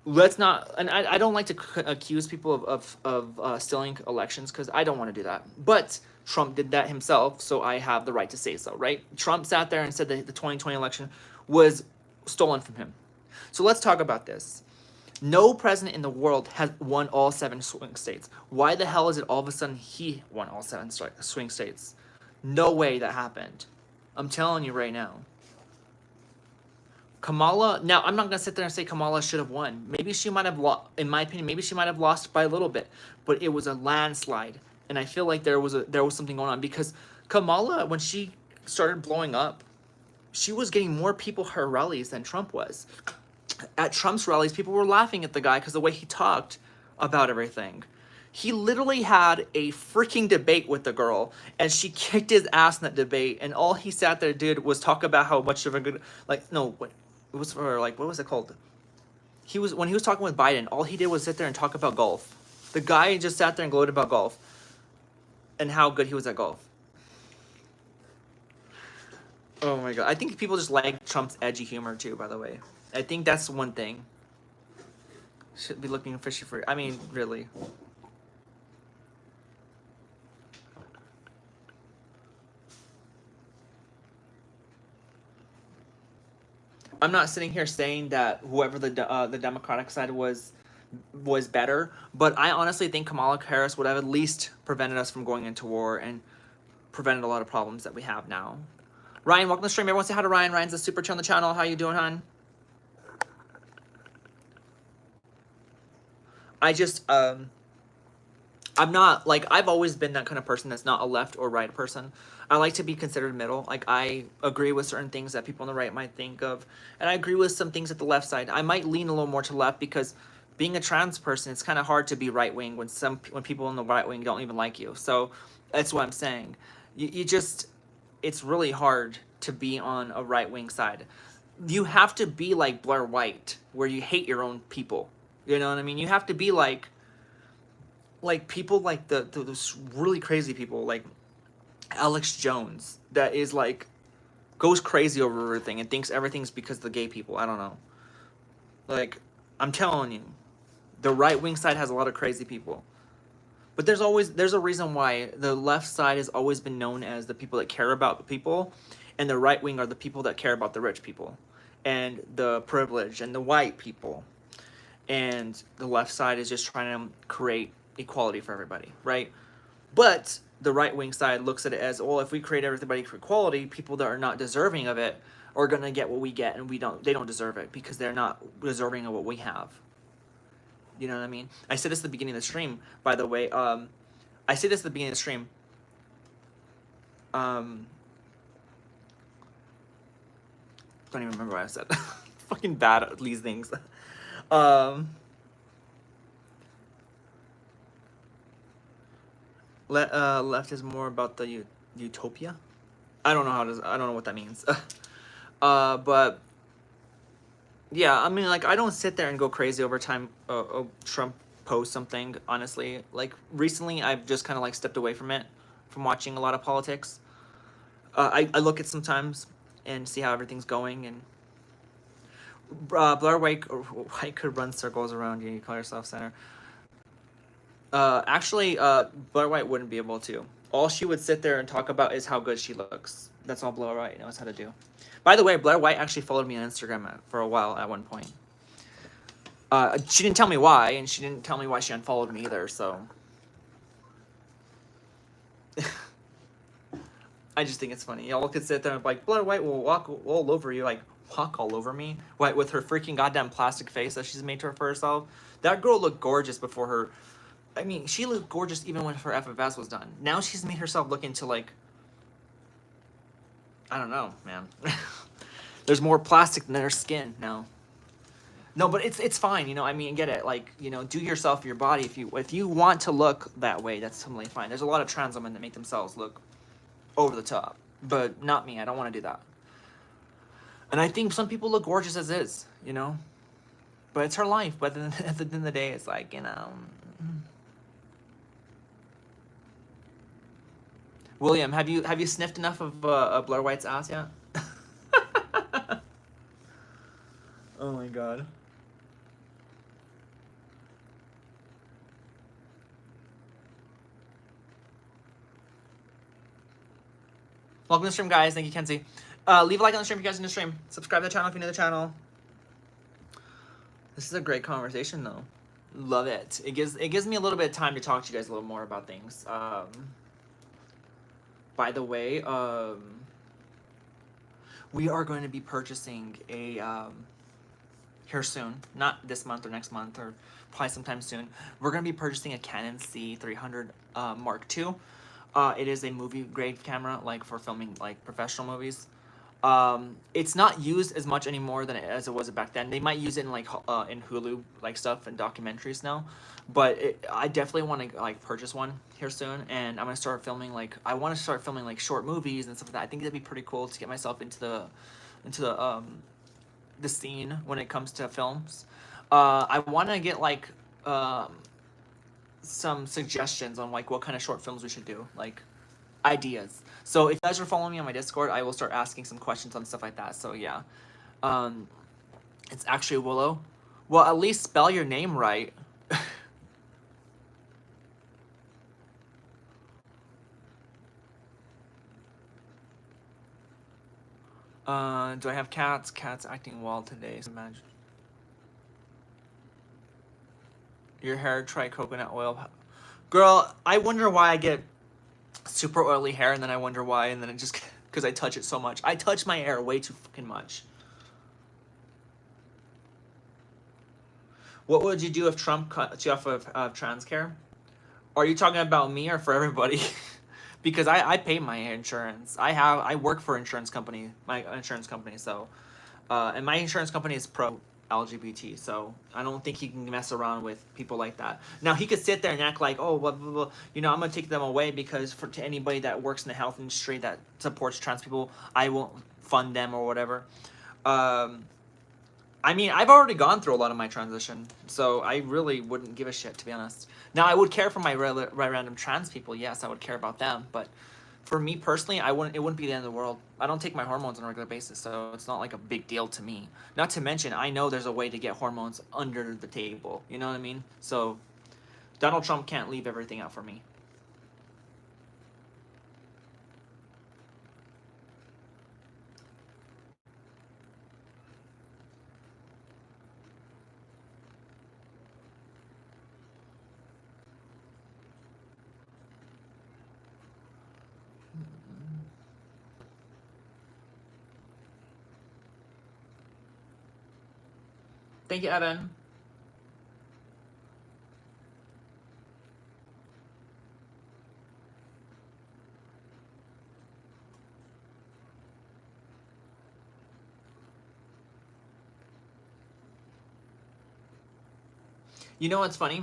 Let's not, and I don't like to accuse people of stealing elections, because I don't want to do that. But Trump did that himself, so I have the right to say so, right? Trump sat there and said that the 2020 election was stolen from him. So let's talk about this. No president in the world has won all 7 swing states. Why the hell is it all of a sudden he won all 7 swing states? No way that happened. I'm telling you right now. Kamala, now I'm not going to sit there and say Kamala should have won. Maybe she might have lost, in my opinion, maybe she might have lost by a little bit. But it was a landslide. And I feel like there was something going on. Because Kamala, when she started blowing up, she was getting more people at her rallies than Trump was. At Trump's rallies, people were laughing at the guy because the way he talked about everything. He literally had a freaking debate with the girl, and she kicked his ass in that debate, and all he sat there did was talk about how much of a good, like, no, it was for, like, what was it called? When he was talking with Biden, all he did was sit there and talk about golf. The guy just sat there and gloated about golf and how good he was at golf. Oh my god. I think people just like Trump's edgy humor too, by the way. I think that's one thing. Should be looking fishy for, I mean, really. I'm not sitting here saying that whoever the Democratic side was better, but I honestly think Kamala Harris would have at least prevented us from going into war and prevented a lot of problems that we have now. Ryan, welcome to the stream. Everyone say hi to Ryan. Ryan's a super chat on the channel. How you doing, hon? I just, I'm not, like, I've always been that kind of person that's not a left or right person. I like to be considered middle. Like, I agree with certain things that people on the right might think of, and I agree with some things at the left side. I might lean a little more to left because being a trans person, it's kind of hard to be right-wing when people on the right wing don't even like you. So that's what I'm saying. You just, it's really hard to be on a right-wing side. You have to be like Blair White, where you hate your own people. You know what I mean? You have to be like people like those really crazy people like Alex Jones, that is like, goes crazy over everything and thinks everything's because of the gay people. I don't know. Like, I'm telling you, the right-wing side has a lot of crazy people. But there's a reason why the left side has always been known as the people that care about the people, and the right wing are the people that care about the rich people and the privileged and the white people. and the left side is just trying to create equality for everybody, right? But the right-wing side looks at it as, well, if we create everybody for equality, people that are not deserving of it are gonna get what we get, and they don't deserve it because they're not deserving of what we have. You know what I mean? I said this at the beginning of the stream, by the way. I said this at the beginning of the stream. Don't even remember what I said. Fucking bad at these things. Left is more about the utopia. I don't know what that means. But yeah, I mean, like, I don't sit there and go crazy over time. Trump posts something. Honestly, like recently, I've just kind of like stepped away from it, from watching a lot of politics. I look at sometimes and see how everything's going, and Blair White could run circles around you. You call yourself center. Actually, Blair White wouldn't be able to. All she would sit there and talk about is how good she looks. That's all Blair White knows how to do. By the way, Blair White actually followed me on Instagram for a while at one point. She didn't tell me why, and she didn't tell me why she unfollowed me either, so. I just think it's funny. Y'all could sit there and be like, Blair White will walk all over you, like, walk all over me? What, with her freaking goddamn plastic face that she's made to her for herself? That girl looked gorgeous before her. I mean, she looked gorgeous even when her FFS was done. Now she's made herself look into, like, I don't know, man. There's more plastic than her skin now. No, but it's fine, you know. I mean, get it. Like, you know, do yourself, your body. If you want to look that way, that's totally fine. There's a lot of trans women that make themselves look over the top, but not me. I don't want to do that. And I think some people look gorgeous as is, you know. But it's her life. But then at the end of the day, it's like, you know. William, have you sniffed enough of Blair White's ass yet? Oh my god. Welcome to the stream, guys. Thank you, Kenzie. Leave a like on the stream if you guys are in the stream. Subscribe to the channel if you're new to the channel. This is a great conversation, though. Love it. It gives me a little bit of time to talk to you guys a little more about things. By the way, we are going to be purchasing a here soon, not this month or next month or probably sometime soon. We're going to be purchasing a Canon C300 Mark II. It is a movie grade camera, like for filming like professional movies. It's not used as much anymore as it was back then. They might use it in like in Hulu like stuff and documentaries now, but I definitely want to like purchase one here soon, and I'm gonna start filming I want to start filming like short movies and stuff like that. I think that'd be pretty cool to get myself into the scene when it comes to films. I want to get like some suggestions on like what kind of short films we should do, like ideas. So if you guys are following me on my Discord, I will start asking some questions on stuff like that. So yeah, it's actually Willow. Well, at least spell your name right. Do I have cats? Cats acting wild today. So imagine. Your hair, try coconut oil. Girl, I wonder why I get super oily hair, and then I wonder why, and then it just because I touch it so much. I touch my hair way too fucking much. What would you do if Trump cut you off of trans care? Are you talking about me or for everybody? Because I pay my insurance. I work for my insurance company. So, and my insurance company is pro LGBT. So I don't think he can mess around with people like that. Now he could sit there and act like, oh, blah, blah, blah. You know, I'm gonna take them away because to anybody that works in the health industry that supports trans people, I won't fund them or whatever. I mean, I've already gone through a lot of my transition, so I really wouldn't give a shit, to be honest. Now, I would care for my random trans people. Yes, I would care about them, but for me personally, it wouldn't be the end of the world. I don't take my hormones on a regular basis, so it's not like a big deal to me. Not to mention, I know there's a way to get hormones under the table. You know what I mean? So Donald Trump can't leave everything out for me. Thank you, Evan. You know what's funny?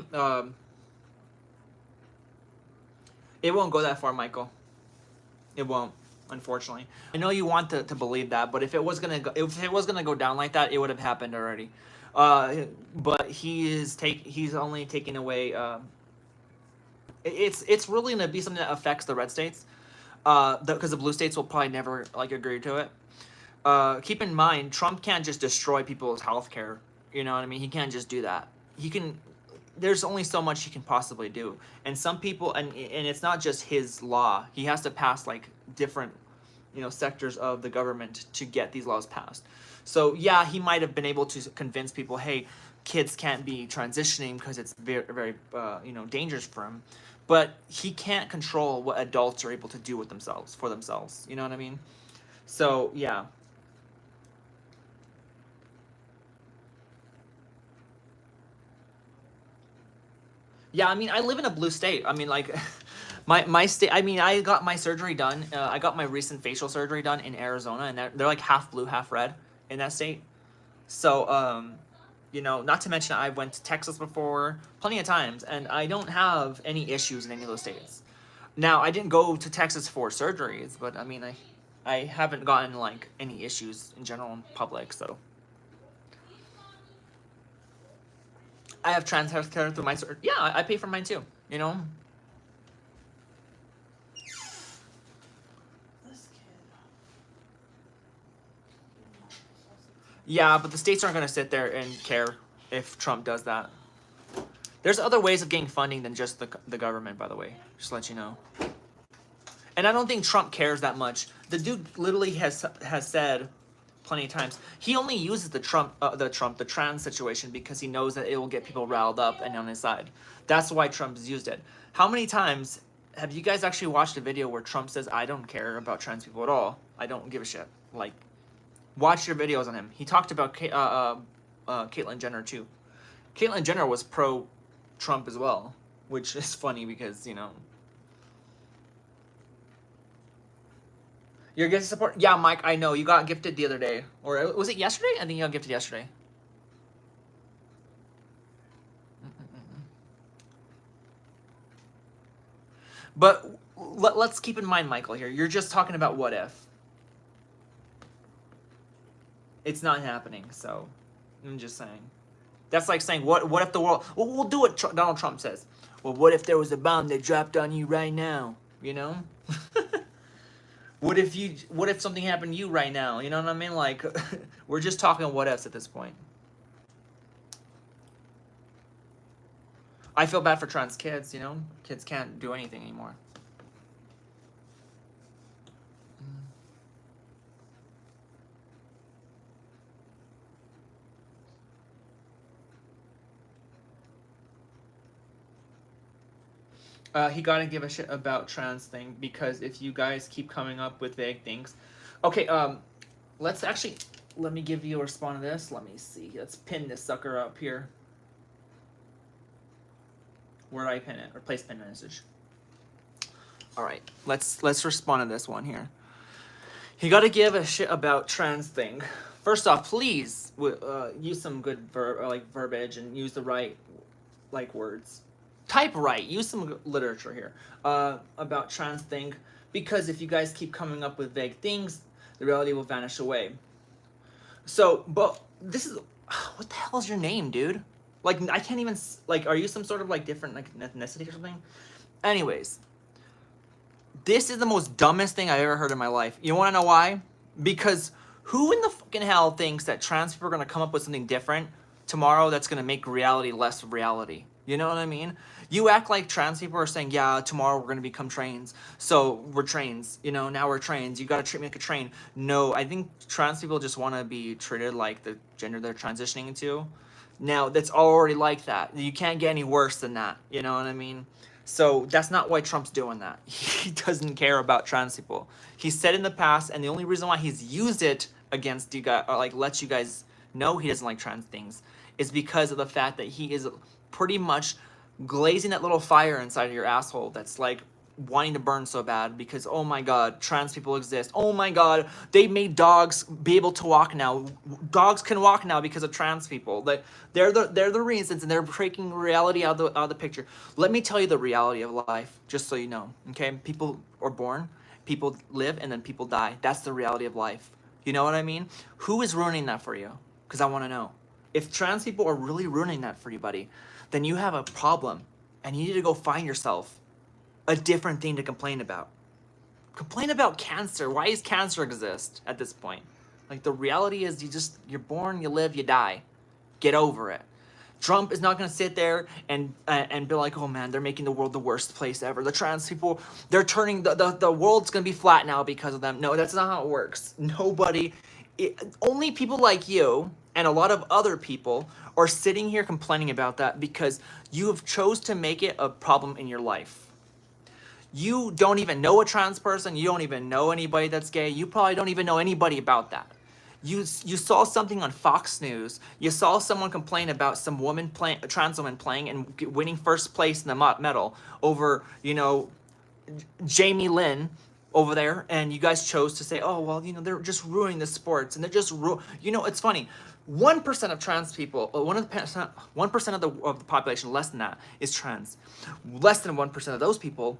It won't go that far, Michael. It won't, unfortunately. I know you want to believe that, but if it was gonna go down like that, it would have happened already. But he's only taking away. It's really gonna be something that affects the red states. Because the blue states will probably never like agree to it. Keep in mind, Trump can't just destroy people's health care. You know what I mean? He can't just do that. He can. There's only so much he can possibly do, and some people, and it's not just his law. He has to pass like different, sectors of the government to get these laws passed. So yeah, he might have been able to convince people, hey, kids can't be transitioning because it's very, very, dangerous for them. But he can't control what adults are able to do with themselves for themselves. You know what I mean? So yeah. Yeah, I mean, I live in a blue state. I mean, like, my state. I mean, I got my surgery done. I got my recent facial surgery done in Arizona, and they're like half blue, half red in that state. So, not to mention I went to Texas before plenty of times, and I don't have any issues in any of those states. Now, I didn't go to Texas for surgeries, but I mean, I haven't gotten like any issues in general in public. So, I have trans health care through my surgery. Yeah, I pay for mine too. You know. This kid. Yeah, but the states aren't going to sit there and care if Trump does that. There's other ways of getting funding than just the government, by the way. Just to let you know. And I don't think Trump cares that much. The dude literally has said plenty of times he only uses the trans situation because he knows that it will get people riled up and on his side. That's why Trump's used it. How many times have you guys actually watched a video where Trump says, "I don't care about trans people at all. I don't give a shit." Like, watch your videos on him. He talked about Caitlyn Jenner too. Caitlyn Jenner was pro Trump as well, which is funny because Your gift support? Yeah, Mike, I know. You got gifted the other day. Or was it yesterday? I think you got gifted yesterday. But let's keep in mind, Michael, here. You're just talking about what if. It's not happening, so I'm just saying. That's like saying, what if the world... Well, we'll do what Donald Trump says. Well, what if there was a bomb that dropped on you right now? You know? What if something happened to you right now? You know what I mean? Like, we're just talking what ifs at this point. I feel bad for trans kids, Kids can't do anything anymore. He gotta give a shit about trans thing because if you guys keep coming up with vague things. Okay, let me give you a response to this. Let me see. Let's pin this sucker up here. Where do I pin it? Or place pin message. Alright, let's respond to this one here. He gotta give a shit about trans thing. First off, please use some good verbiage and use the right words. Type right. Use some literature here about trans thing, because if you guys keep coming up with vague things, the reality will vanish away. So, but this is what the hell is your name, dude? Like, I can't even are you some sort of different ethnicity or something? Anyways, this is the most dumbest thing I've ever heard in my life. You want to know why? Because who in the fucking hell thinks that trans people are gonna come up with something different tomorrow that's gonna make reality less reality? You know what I mean? You act like trans people are saying, yeah, tomorrow we're going to become trains. So we're trains, now we're trains. You got to treat me like a train. No, I think trans people just want to be treated like the gender they're transitioning into. Now, that's already like that. You can't get any worse than that. You know what I mean? So that's not why Trump's doing that. He doesn't care about trans people. He said in the past, and the only reason why he's used it against you guys, or lets you guys know he doesn't like trans things, is because of the fact that he is pretty much glazing that little fire inside of your asshole that's like wanting to burn so bad because, oh my god, trans people exist. Oh my god, they made dogs be able to walk now. Dogs can walk now because of trans people. They're the reasons, and they're breaking reality out of the picture. Let me tell you the reality of life, just so you know. Okay, people are born, people live, and then people die. That's the reality of life. You know what I mean? Who is ruining that for you? Because I want to know. If trans people are really ruining that for you, buddy, then you have a problem, and you need to go find yourself a different thing to complain about. Complain about cancer. Why does cancer exist at this point? Like, the reality is you're born, you live, you die. Get over it. Trump is not going to sit there and be like, oh man, they're making the world the worst place ever. The trans people, they're turning, the world's going to be flat now because of them. No, that's not how it works. Only people like you and a lot of other people are sitting here complaining about that because you have chose to make it a problem in your life. You don't even know a trans person. You don't even know anybody that's gay. You probably don't even know anybody about that. You saw something on Fox News. You saw someone complain about some woman playing, a trans woman playing and winning first place in the medal over, Jamie Lynn over there, and you guys chose to say, oh, well, they're just ruining the sports, and they're just, it's funny. 1% of trans people, 1% of the population, less than that, is trans. Less than 1% of those people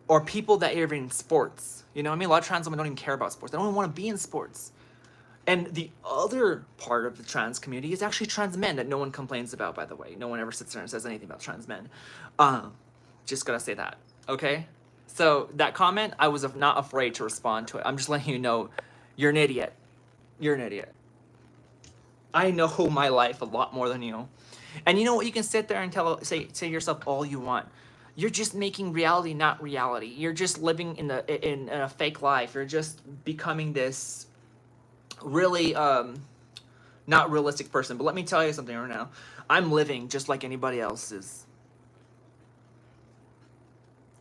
or people that are in sports. You know what I mean? A lot of trans women don't even care about sports. They don't even want to be in sports. And the other part of the trans community is actually trans men that no one complains about, by the way. No one ever sits there and says anything about trans men. Just gotta say that, okay? So that comment, I was not afraid to respond to it. I'm just letting you know, you're an idiot. You're an idiot. I know my life a lot more than you. And you know what? You can sit there and say to yourself all you want. You're just making reality not reality. You're just living in a fake life. You're just becoming this really not realistic person. But let me tell you something right now. I'm living just like anybody else is.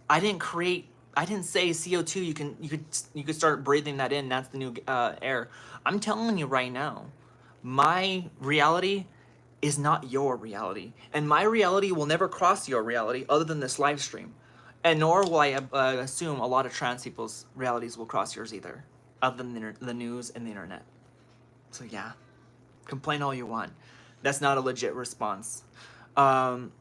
I didn't say CO2 you could start breathing that in. That's the new air. I'm telling you right now, my reality is not your reality, and my reality will never cross your reality other than this live stream, and nor will I assume a lot of trans people's realities will cross yours either, other than the news and the internet. So yeah, complain all you want. That's not a legit response. Oh,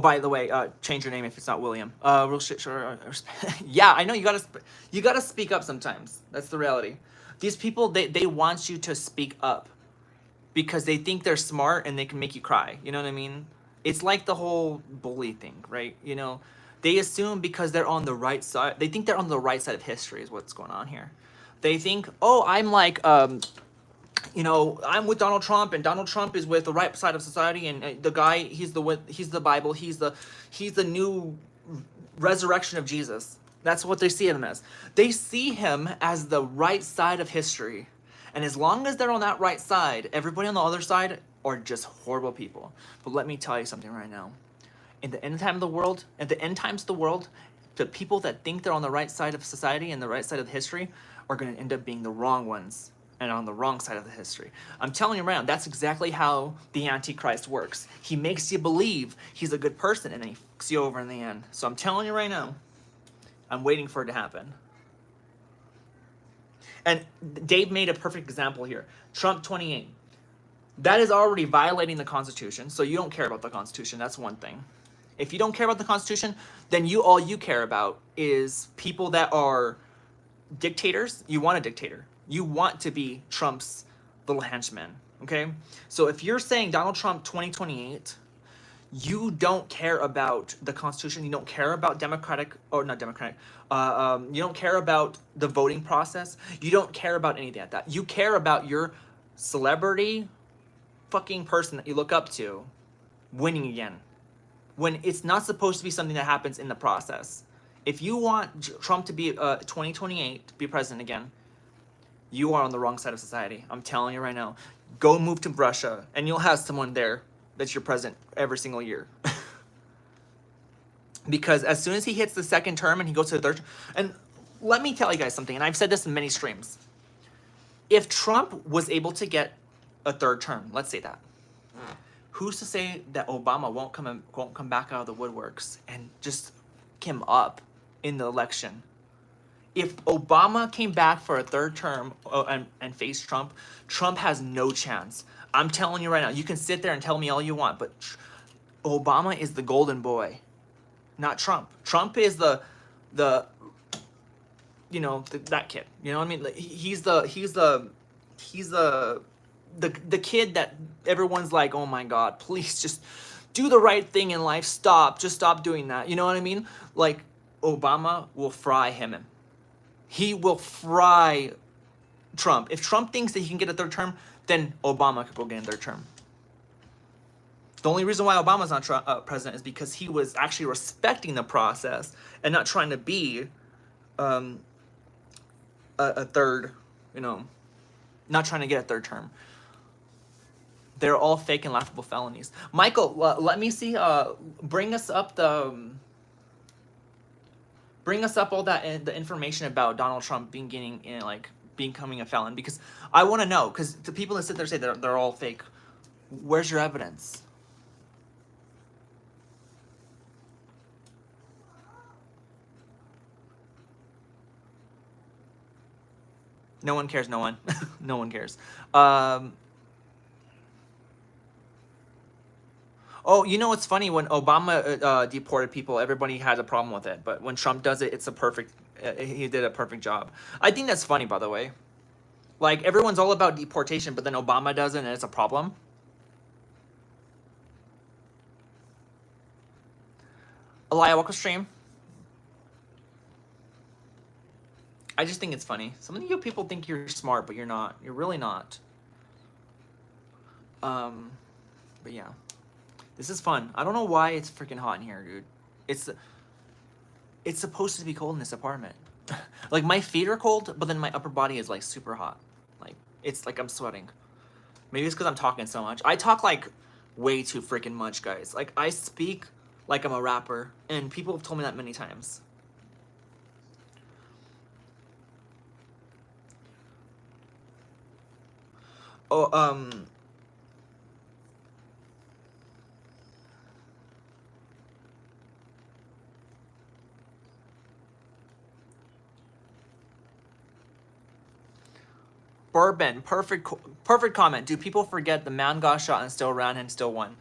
by the way, change your name if it's not William. Real shit, sure. Yeah, I know you gotta speak up sometimes. That's the reality. These people, they want you to speak up because they think they're smart and they can make you cry. You know what I mean? It's like the whole bully thing, right? They assume because they're on the right side, they think they're on the right side of history is what's going on here. They think, oh, I'm like, I'm with Donald Trump, and Donald Trump is with the right side of society, and the guy, he's the Bible, he's the new resurrection of Jesus. That's what they see him as. They see him as the right side of history. And as long as they're on that right side, everybody on the other side are just horrible people. But let me tell you something right now. In the end times of the world, the people that think they're on the right side of society and the right side of history are going to end up being the wrong ones and on the wrong side of the history. I'm telling you right now, that's exactly how the Antichrist works. He makes you believe he's a good person, and then he fucks you over in the end. So I'm telling you right now, I'm waiting for it to happen. And Dave made a perfect example here. Trump 28. That is already violating the Constitution, so you don't care about the Constitution. That's one thing. If you don't care about the Constitution, then all you care about is people that are dictators. You want a dictator. You want to be Trump's little henchman, okay? So if you're saying Donald Trump 2028, you don't care about the Constitution, you don't care about you don't care about the voting process, you don't care about anything like that. You care about your celebrity fucking person that you look up to winning again, when it's not supposed to be something that happens in the process. If you want Trump to be 2028 to be president again, you are on the wrong side of society. I'm telling you right now. Go move to Russia, and you'll have someone there that's your president every single year. Because as soon as he hits the second term and he goes to the third, and let me tell you guys something, and I've said this in many streams. If Trump was able to get a third term. Let's say that. Who's to say that Obama won't come back out of the woodworks and just him up in the election? If Obama came back for a third term and faced Trump, Trump has no chance. I'm telling you right now. You can sit there and tell me all you want, but Obama is the golden boy, not Trump. Trump is the that kid. You know what I mean? Like, he's the kid that everyone's like, oh my God, please just do the right thing in life. Just stop doing that. You know what I mean? Like, Obama will fry him. He will fry Trump. If Trump thinks that he can get a third term, then Obama could go get a third term. The only reason why Obama's not president is because he was actually respecting the process and not trying to be a third, not trying to get a third term. They're all fake and laughable felonies. Michael, let me see. Bring us up all the information about Donald Trump becoming a felon, because I want to know. Because the people that sit there say they're all fake. Where's your evidence? No one cares. No one. No one cares. Oh, it's funny, when Obama deported people, everybody had a problem with it. But when Trump does it, it's he did a perfect job. I think that's funny, by the way. Like, everyone's all about deportation, but then Obama does it and it's a problem. Elia, welcome stream. I just think it's funny. Some of you people think you're smart, but you're not. You're really not. But yeah. This is fun. I don't know why it's freaking hot in here, dude. It's supposed to be cold in this apartment. Like, my feet are cold, but then my upper body is like super hot. Like, it's like I'm sweating. Maybe it's because I'm talking so much. I talk like way too freaking much, guys. Like, I speak like I'm a rapper, and people have told me that many times. Oh, Bourbon, perfect comment. Do people forget the man got shot and still ran and still won?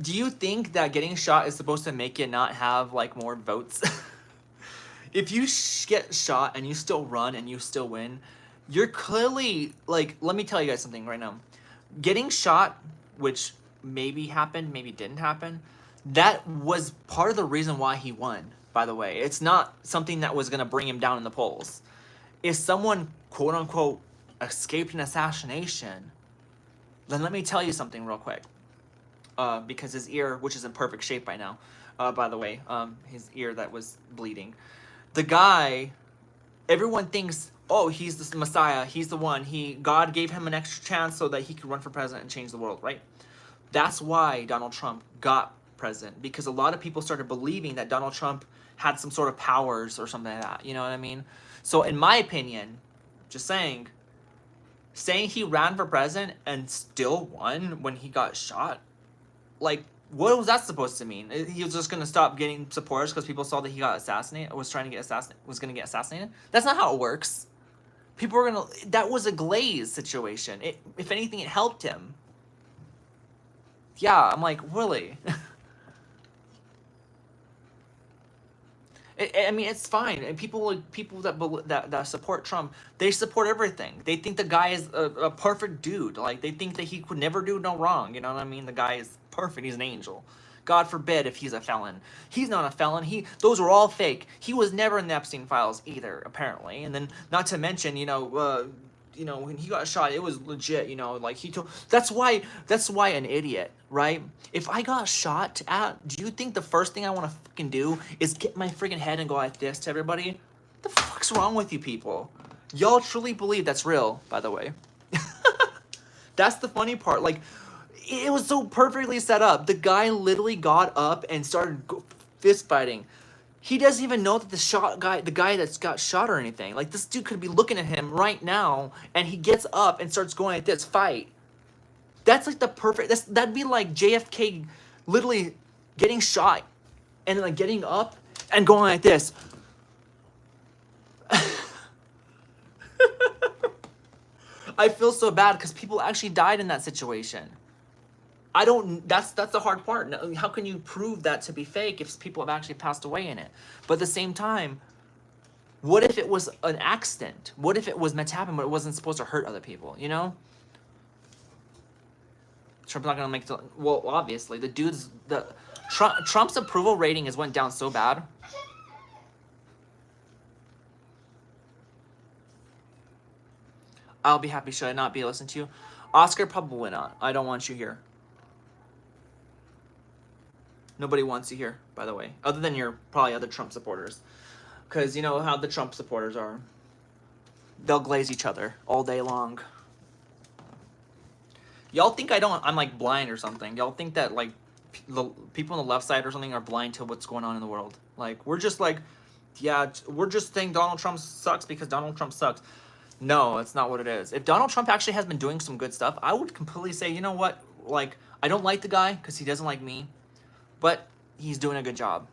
Do you think that getting shot is supposed to make you not have like more votes? If you get shot and you still run and you still win, you're clearly like, let me tell you guys something right now. Getting shot, which maybe happened, maybe didn't happen, that was part of the reason why he won, by the way. It's not something that was going to bring him down in the polls. If someone, quote unquote, escaped an assassination, then let me tell you something real quick. Because his ear, which is in perfect shape by now, by the way, his ear that was bleeding. The guy, everyone thinks, oh, he's the Messiah, he's the one. God gave him an extra chance so that he could run for president and change the world, right? That's why Donald Trump got president, because a lot of people started believing that Donald Trump had some sort of powers or something like that, you know what I mean? So in my opinion, just saying he ran for president and still won when he got shot, like, what was that supposed to mean? He was just gonna stop getting supporters because people saw that he got assassinated, was gonna get assassinated? That's not how it works. People were gonna. That was a Glaze situation. If anything, it helped him. Yeah, I'm like, really? I mean, it's fine. And people that support Trump, they support everything. They think the guy is a perfect dude. Like, they think that he could never do no wrong. You know what I mean? The guy is perfect. He's an angel. God forbid if he's a felon. He's not a felon. Those were all fake. He was never in the Epstein files either, apparently. And then, not to mention, when he got shot, it was legit. Like, that's why an idiot, right? If I got shot at, do you think the first thing I want to fucking do is get my freaking head and go like this to everybody? The fuck's wrong with you people? Y'all truly believe that's real, by the way. That's the funny part. Like, it was so perfectly set up. The guy literally got up and started fist fighting. He doesn't even know that the guy that's got shot or anything. Like, this dude could be looking at him right now, and he gets up and starts going like this, fight. That's like the perfect. That'd be like JFK, literally getting shot, and then like getting up and going like this. I feel so bad because people actually died in that situation. I don't. That's the hard part. How can you prove that to be fake if people have actually passed away in it? But at the same time, what if it was an accident? What if it was meant to happen, but it wasn't supposed to hurt other people? You know? Trump's not gonna make the. Well, obviously, Trump's approval rating has went down so bad. I'll be happy. Should I not be listened to? Oscar, probably not. I don't want you here. Nobody wants you here, by the way, other than your probably other Trump supporters, because you know how the Trump supporters are. They'll glaze each other all day long. Y'all think I'm like blind or something. Y'all think that like the people on the left side or something are blind to what's going on in the world. Like we're just like, yeah, we're just saying Donald Trump sucks because Donald Trump sucks. No, that's not what it is. If Donald Trump actually has been doing some good stuff, I would completely say, you know what? Like, I don't like the guy because he doesn't like me, but he's doing a good job,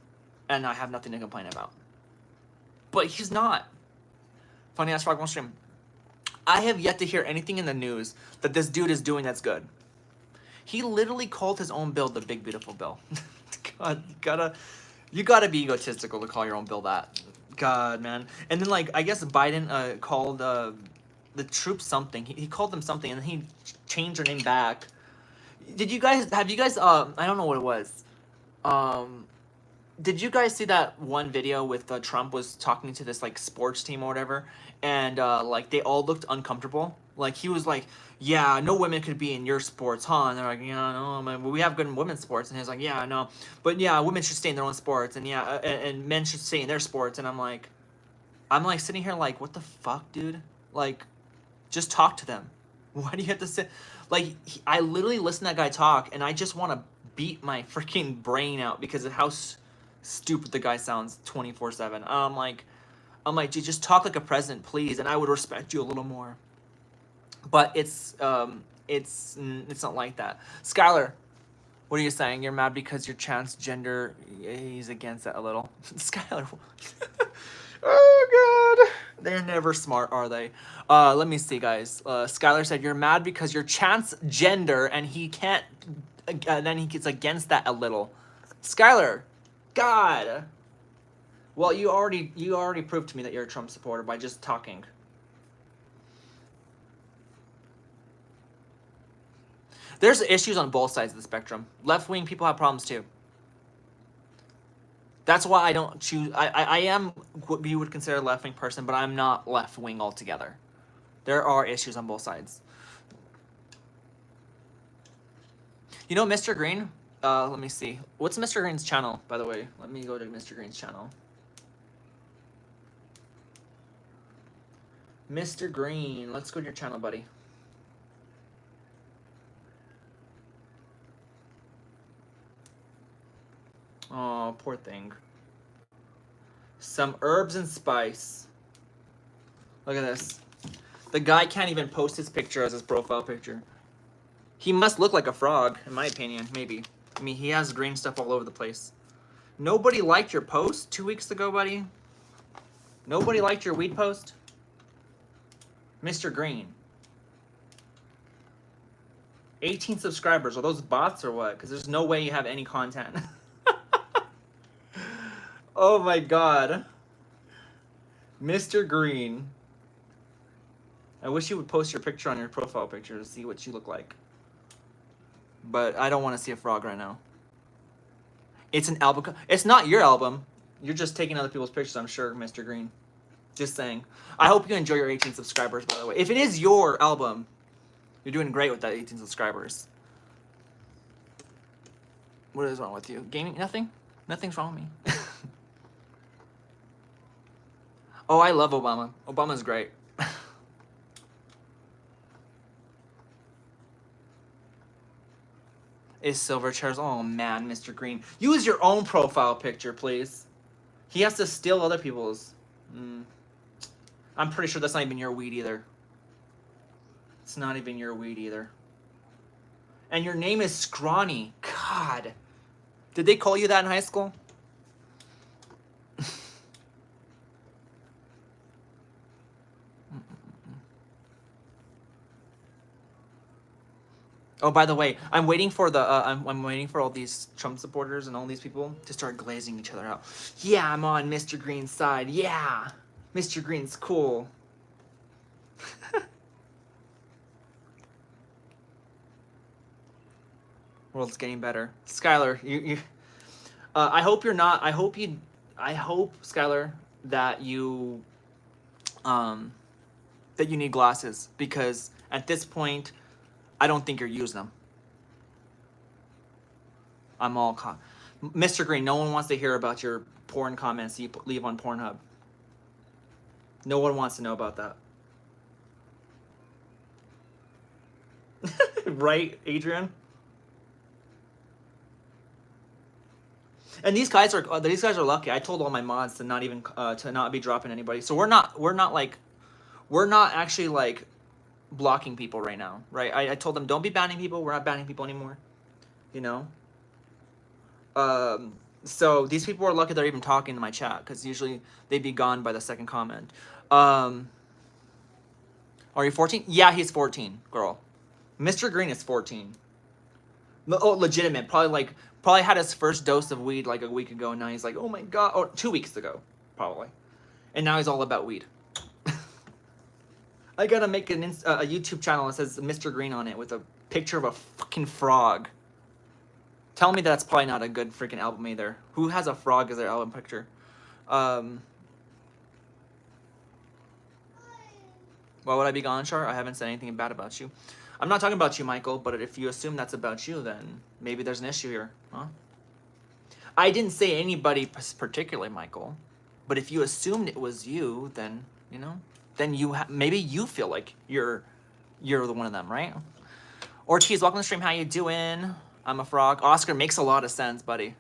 and I have nothing to complain about. But he's not. Funny ass frog on stream. I have yet to hear anything in the news that this dude is doing that's good. He literally called his own bill the big beautiful bill. God, you gotta be egotistical to call your own bill that. God, man. And then like I guess Biden called the troops something. He called them something, and then he changed their name back. Have you guys I don't know what it was. Did you guys see that one video with Trump was talking to this like sports team or whatever, and like they all looked uncomfortable. Like he was like, "Yeah, no women could be in your sports, huh?" And they're like, "Yeah, no, man, we have good women's sports." And he's like, "Yeah, no, but yeah, women should stay in their own sports, and yeah, and men should stay in their sports." And I'm like sitting here like, "What the fuck, dude? Like, just talk to them. Why do you have to sit?" Like, I literally listen to that guy talk, and I just want to beat my freaking brain out because of how stupid the guy sounds 24/7. I'm like, dude, just talk like a president, please, and I would respect you a little more. But it's not like that. Skylar, what are you saying? You're mad because you're transgender? He's against that a little. Skylar. Oh God, they're never smart, are they? Let me see, guys. Skylar said you're mad because you're transgender, and he can't. Then he gets against that a little. Skylar, God. Well, you already proved to me that you're a Trump supporter by just talking. There's issues on both sides of the spectrum. Left-wing people have problems too. That's why I don't choose. I am what you would consider a left-wing person, but I'm not left-wing altogether. There are issues on both sides. You know Mr. Green? Let me see. What's Mr. Green's channel, by the way? Let me go to Mr. Green's channel. Mr. Green, let's go to your channel, buddy. Oh, poor thing. Some herbs and spice. Look at this. The guy can't even post his picture as his profile picture. He must look like a frog, in my opinion, maybe. I mean, he has green stuff all over the place. Nobody liked your post 2 weeks ago, buddy? Nobody liked your weed post? Mr. Green. 18 subscribers. Are those bots or what? Because there's no way you have any content. Oh my God. Mr. Green. I wish you would post your picture on your profile picture to see what you look like. But I don't want to see a frog right now. It's an album. It's not your album. You're just taking other people's pictures, I'm sure, Mr. Green. Just saying. I hope you enjoy your 18 subscribers, by the way. If it is your album, you're doing great with that 18 subscribers. What is wrong with you? Gaming? Nothing? Nothing's wrong with me. Oh, I love Obama. Obama's great. Is silver chairs? Oh man, Mr. Green. Use your own profile picture, please. He has to steal other people's. I'm pretty sure that's not even your weed either. It's not even your weed either. And your name is Scrawny. God. Did they call you that in high school? Oh, by the way, I'm waiting for the I'm waiting for all these Trump supporters and all these people to start glazing each other out. Yeah, I'm on Mr. Green's side. Yeah, Mr. Green's cool. World's getting better. Skylar, you I hope you're not. I hope Skylar that you that you need glasses, because at this point, I don't think you're using them. I'm all Mr. Green, no one wants to hear about your porn comments you leave on Pornhub. No one wants to know about that. Right, Adrian? And these guys are lucky. I told all my mods to not even to not be dropping anybody. So we're not actually like blocking people right now, right? I told them don't be banning people. We're not banning people anymore, you know. So these people are lucky they're even talking to my chat, because usually they'd be gone by the second comment. Are you 14? Yeah, he's 14, girl. Mr. Green is 14. Oh, legitimate. Probably had his first dose of weed like a week ago. Now he's like, oh my god, or 2 weeks ago, probably. And now he's all about weed. I gotta make a YouTube channel that says Mr. Green on it with a picture of a fucking frog. Tell me that's probably not a good freaking album either. Who has a frog as their album picture? Why would I be gone, Char? I haven't said anything bad about you. I'm not talking about you, Michael, but if you assume that's about you, then maybe there's an issue here, huh? I didn't say anybody particularly, Michael. But if you assumed it was you, then, you know, then maybe you feel like you're the one of them, right? Ortiz, welcome to the stream. How you doing? I'm a frog. Oscar, makes a lot of sense, buddy.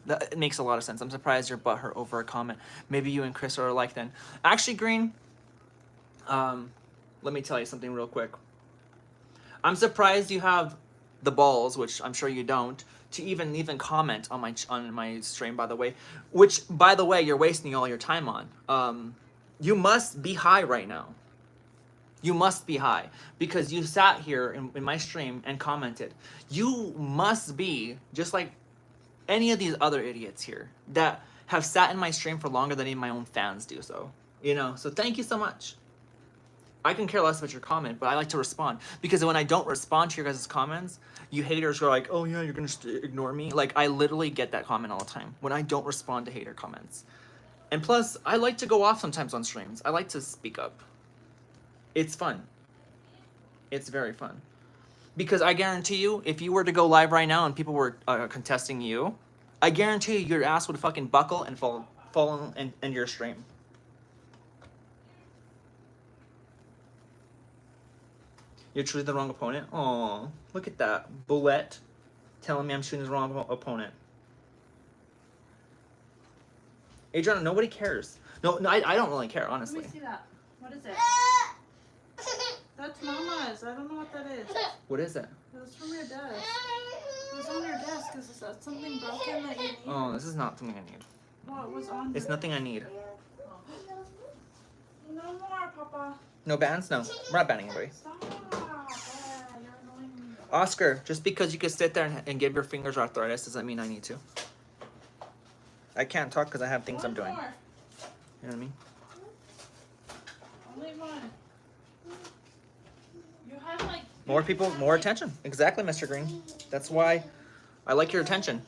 It makes a lot of sense. I'm surprised you're butthurt over a comment. Maybe you and Chris are alike then. Actually, Green, let me tell you something real quick. I'm surprised you have the balls, which I'm sure you don't, to even comment on my stream, by the way. Which, by the way, you're wasting all your time on. You must be high right now. You must be high, because you sat here in my stream and commented. You must be just like any of these other idiots here that have sat in my stream for longer than even my own fans do so. You know, so thank you so much. I can care less about your comment, but I like to respond, because when I don't respond to your guys' comments, you haters are like, oh yeah, you're gonna ignore me. Like, I literally get that comment all the time when I don't respond to hater comments. And plus, I like to go off sometimes on streams. I like to speak up. It's fun. It's very fun. Because I guarantee you, if you were to go live right now and people were contesting you, I guarantee you your ass would fucking buckle and fall in your stream. You're choosing the wrong opponent? Aw, look at that. Bullet telling me I'm choosing the wrong opponent. Adriana, nobody cares. No, I don't really care, honestly. Let me see that. What is it? That's Mama's. I don't know what that is. What is it? It was from your desk. It was on your desk. Is that something broken that you need? Oh, this is not something I need. Well, it was on. It's nothing I need. No more, Papa. No bans? No. We're not banning anybody. Stop. You're annoying me. Oscar, just because you can sit there and give your fingers arthritis doesn't mean I need to. I can't talk because I have things I'm doing. More. You know what I mean? Only one. You have like More people, more attention. Exactly, Mr. Green. That's why I like your attention.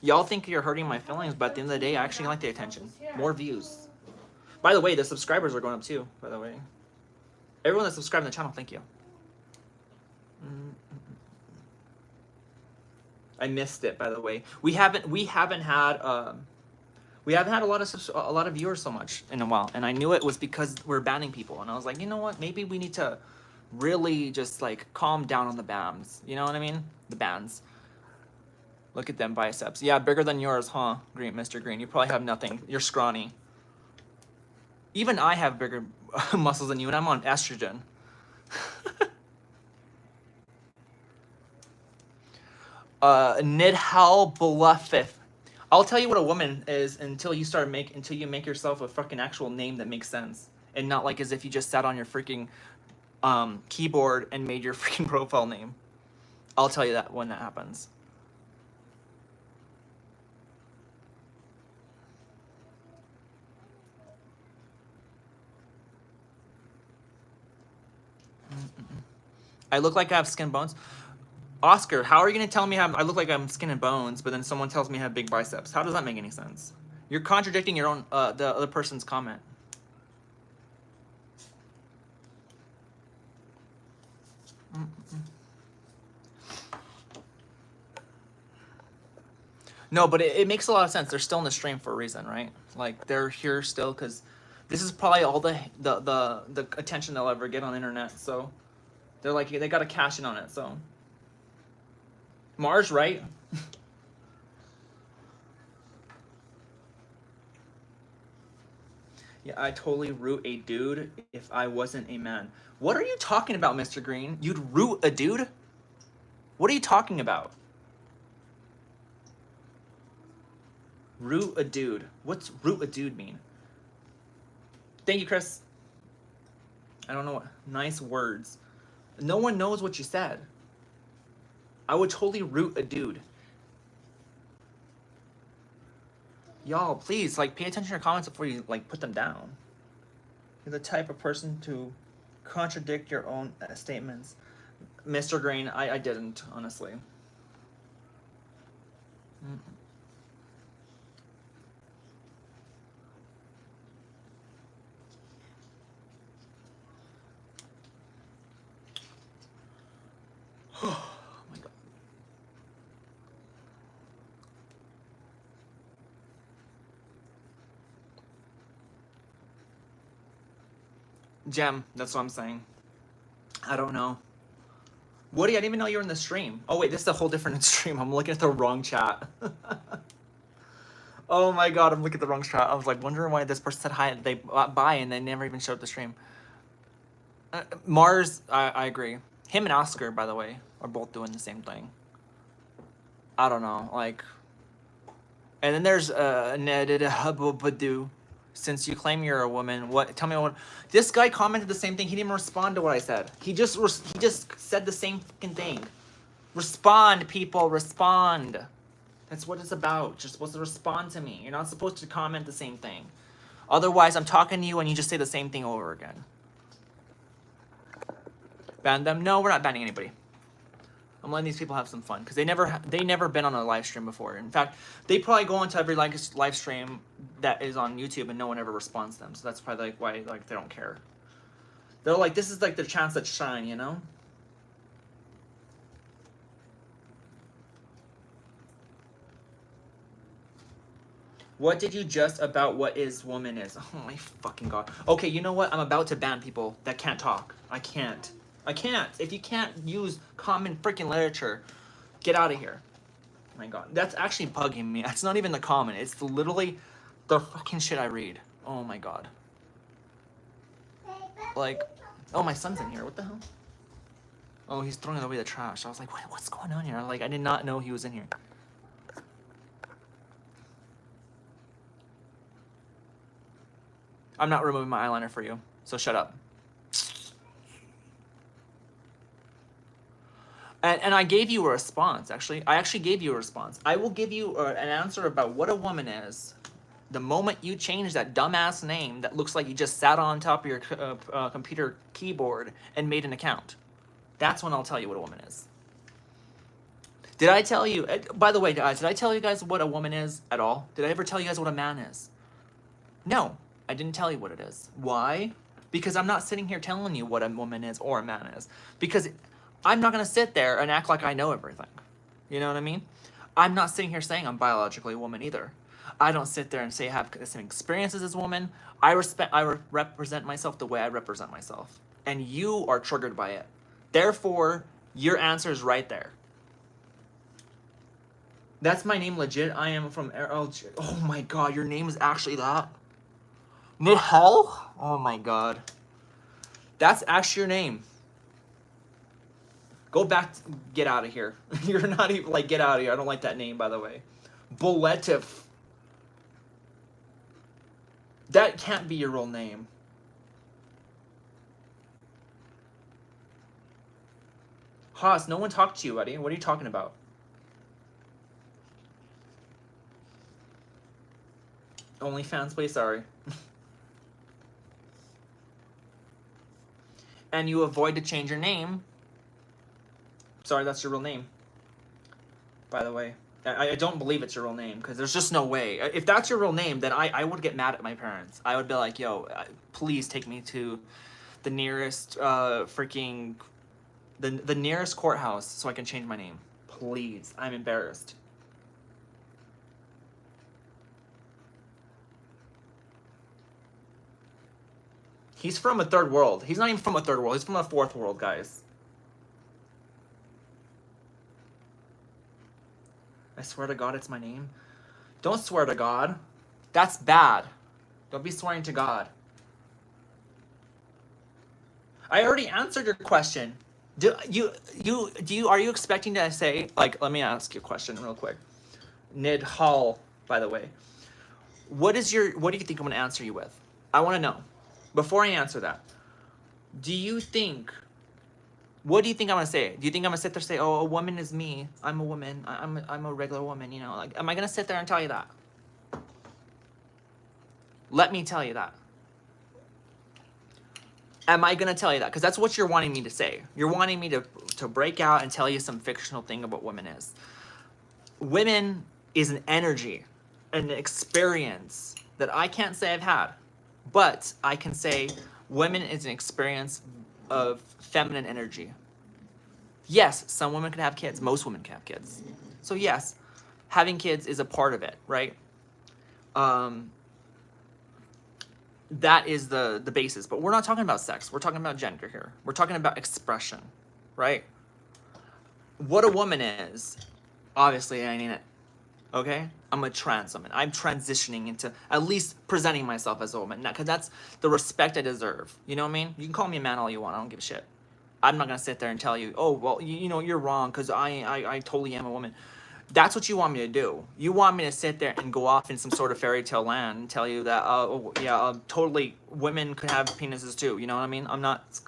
Y'all think you're hurting my feelings, but at the end of the day, I actually like the attention. More views. By the way, the subscribers are going up too, by the way. Everyone that's subscribed to the channel, thank you. I missed it, by the way. We haven't had a lot of viewers so much in a while, and I knew it was because we're banning people, and I was like, you know what? Maybe we need to really just like calm down on the bans. You know what I mean? The bans. Look at them biceps. Yeah, bigger than yours, huh? Green, Mr. Green. You probably have nothing. You're scrawny. Even I have bigger muscles than you, and I'm on estrogen. Nidhal Bluffif. I'll tell you what a woman is until you make yourself a fucking actual name that makes sense. And not like as if you just sat on your freaking keyboard and made your freaking profile name. I'll tell you that when that happens. I look like I have skin and bones. Oscar, how are you going to tell me I look like I'm skin and bones, but then someone tells me I have big biceps? How does that make any sense? You're contradicting your own, the other person's comment. No, but it makes a lot of sense. They're still in the stream for a reason, right? Like, they're here still because this is probably all the attention they'll ever get on the internet. So they're like, they got to cash in on it. So Mars, right? Yeah, I totally root a dude if I wasn't a man. What are you talking about, Mr. Green? You'd root a dude? What are you talking about? Root a dude. What's root a dude mean? Thank you, Chris. I don't know what. Nice words. No one knows what you said. I would totally root a dude. Y'all, please, like, pay attention to your comments before you, like, put them down. You're the type of person to contradict your own statements. Mr. Green, I didn't, honestly. Oh my god. Gem, that's what I'm saying. I don't know. Woody, I didn't even know you were in the stream. Oh wait, this is a whole different stream. I'm looking at the wrong chat. Oh my god, I'm looking at the wrong chat. I was like wondering why this person said hi, they bye, and they never even showed up the stream. Mars, I agree. Him and Oscar, by the way, are both doing the same thing. I don't know, like. And then there's Nedid. Since you claim you're a woman, what? Tell me what. This guy commented the same thing. He didn't even respond to what I said. He just said the same fucking thing. Respond, people, respond. That's what it's about. You're supposed to respond to me. You're not supposed to comment the same thing. Otherwise, I'm talking to you and you just say the same thing over again. Ban them? No, we're not banning anybody. I'm letting these people have some fun because they never been on a live stream before. In fact, they probably go into every live stream that is on YouTube and no one ever responds to them. So that's probably like why like they don't care. They're like, this is like their chance to shine, you know? What did you just about what is woman is? Oh my fucking god. Okay, you know what? I'm about to ban people that can't talk. I can't. If you can't use common freaking literature, get out of here. Oh my god. That's actually bugging me. It's not even the common. It's literally the fucking shit I read. Oh my god. Like, oh, my son's in here. What the hell? Oh, he's throwing away the trash. I was like, what's going on here? Like, I did not know he was in here. I'm not removing my eyeliner for you, so shut up. And I gave you a response, actually. I actually gave you a response. I will give you an answer about what a woman is the moment you change that dumbass name that looks like you just sat on top of your computer keyboard and made an account. That's when I'll tell you what a woman is. Did I tell you, by the way, guys, did I tell you guys what a woman is at all? Did I ever tell you guys what a man is? No, I didn't tell you what it is. Why? Because I'm not sitting here telling you what a woman is or a man is. Because I'm not going to sit there and act like I know everything. You know what I mean? I'm not sitting here saying I'm biologically a woman either. I don't sit there and say I have the same experiences as a woman. I represent myself the way I represent myself. And you are triggered by it. Therefore, your answer is right there. That's my name legit. I am from oh my god, your name is actually that? Nihal? Oh my god. That's actually your name. Go back. Get out of here. You're not even like, get out of here. I don't like that name, by the way. Boletif. That can't be your real name. Haas, no one talked to you, buddy. What are you talking about? OnlyFans, please, sorry. And you avoid to change your name. Sorry, that's your real name. By the way. I don't believe it's your real name, because there's just no way. If that's your real name, then I would get mad at my parents. I would be like, yo, please take me to the nearest freaking... The nearest courthouse so I can change my name. Please. I'm embarrassed. He's from a third world. He's not even from a third world. He's from a fourth world, guys. I swear to God, it's my name. Don't swear to God. That's bad. Don't be swearing to God. I already answered your question. Are you expecting to say, like, let me ask you a question real quick. Nidhal, by the way. What do you think I'm gonna answer you with? I wanna know. Before I answer that, what do you think I'm gonna say? Do you think I'm gonna sit there and say, oh, a woman is me, I'm a woman, I'm a regular woman, you know? Like, am I gonna sit there and tell you that? Let me tell you that. Am I gonna tell you that? Because that's what you're wanting me to say. You're wanting me to break out and tell you some fictional thing about what women is. Women is an energy, an experience that I can't say I've had. But I can say women is an experience of feminine energy. Yes, some women can have kids. Most women can have kids. So yes, having kids is a part of it, right? That is the basis. But we're not talking about sex. We're talking about gender here. We're talking about expression, right? What a woman is, obviously I ain't it. Okay? I'm a trans woman. I'm transitioning into at least presenting myself as a woman. Because that's the respect I deserve. You know what I mean? You can call me a man all you want. I don't give a shit. I'm not going to sit there and tell you, oh, well, you know, you're wrong because I totally am a woman. That's what you want me to do. You want me to sit there and go off in some sort of fairy tale land and tell you that, totally, women could have penises too. You know what I mean? I'm not...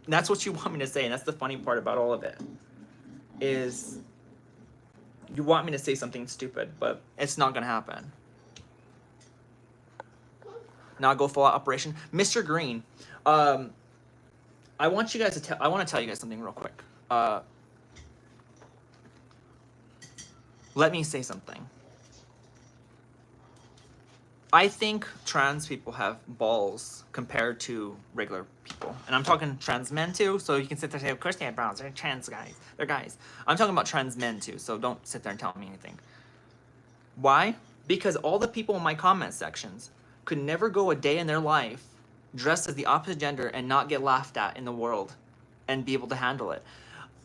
That's what you want me to say, and that's the funny part about all of it. Is... You want me to say something stupid, but it's not gonna happen. Now go full out operation. Mr. Green, I want you guys to I want to tell you guys something real quick. Let me say something. I think trans people have balls compared to regular people. And I'm talking trans men too, so you can sit there and say, of course they have balls, they're trans guys, they're guys. I'm talking about trans men too, so don't sit there and tell me anything. Why? Because all the people in my comment sections could never go a day in their life dressed as the opposite gender and not get laughed at in the world and be able to handle it.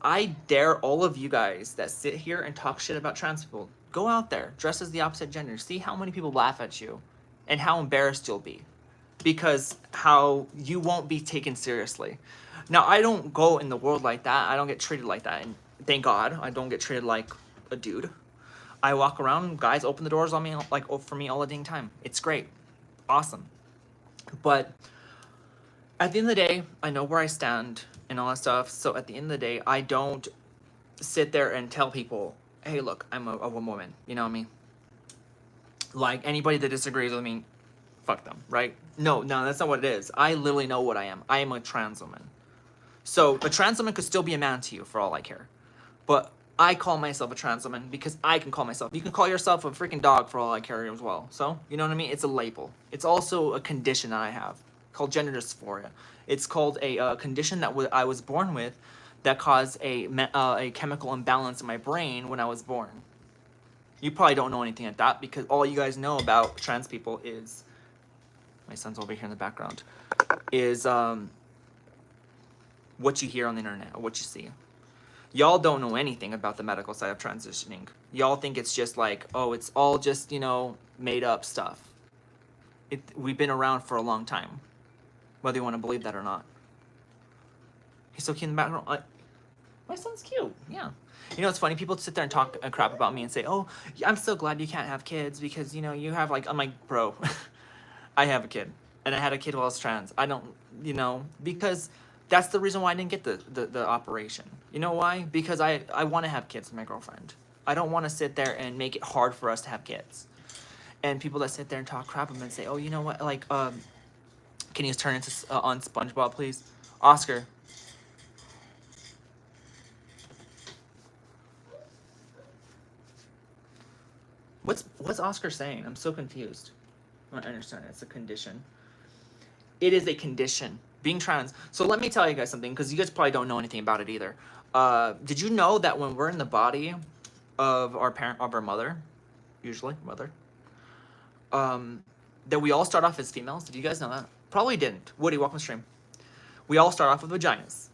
I dare all of you guys that sit here and talk shit about trans people, go out there, dress as the opposite gender, see how many people laugh at you. And how embarrassed you'll be, because how you won't be taken seriously. Now, I don't go in the world like that. I don't get treated like that, and thank God I don't get treated like a dude. I walk around, guys open the doors on me like for me all the dang time. It's great, awesome. But at the end of the day, I know where I stand and all that stuff. So at the end of the day, I don't sit there and tell people, "Hey, look, I'm a woman." You know what I mean? Like, anybody that disagrees with me, fuck them, right? No, that's not what it is. I literally know what I am. I am a trans woman. So, a trans woman could still be a man to you, for all I care. But I call myself a trans woman because I can call myself. You can call yourself a freaking dog, for all I care as well. So, you know what I mean? It's a label. It's also a condition that I have called gender dysphoria. It's called a condition that I was born with that caused a chemical imbalance in my brain when I was born. You probably don't know anything like that because all you guys know about trans people is, my son's over here in the background, is what you hear on the internet or what you see. Y'all don't know anything about the medical side of transitioning. Y'all think it's just like, oh, it's all just, you know, made up stuff. We've been around for a long time, whether you want to believe that or not. He's so cute in the background. My son's cute. Yeah. You know, it's funny. People sit there and talk crap about me and say, "Oh, I'm so glad you can't have kids because you know you have like." I'm like, bro, I have a kid, and I had a kid while I was trans. I don't, you know, because that's the reason why I didn't get the operation. You know why? Because I want to have kids with my girlfriend. I don't want to sit there and make it hard for us to have kids. And people that sit there and talk crap and say, "Oh, you know what? Like, can you turn into on SpongeBob, please?" Oscar, what's Oscar saying? I'm so confused. I don't understand. It's a condition. It is a condition. Being trans. So let me tell you guys something, because you guys probably don't know anything about it either. Did you know that when we're in the body of our parent, of our mother, usually mother, that we all start off as females? Did you guys know that? Probably didn't. Woody, welcome to stream. We all start off with vaginas.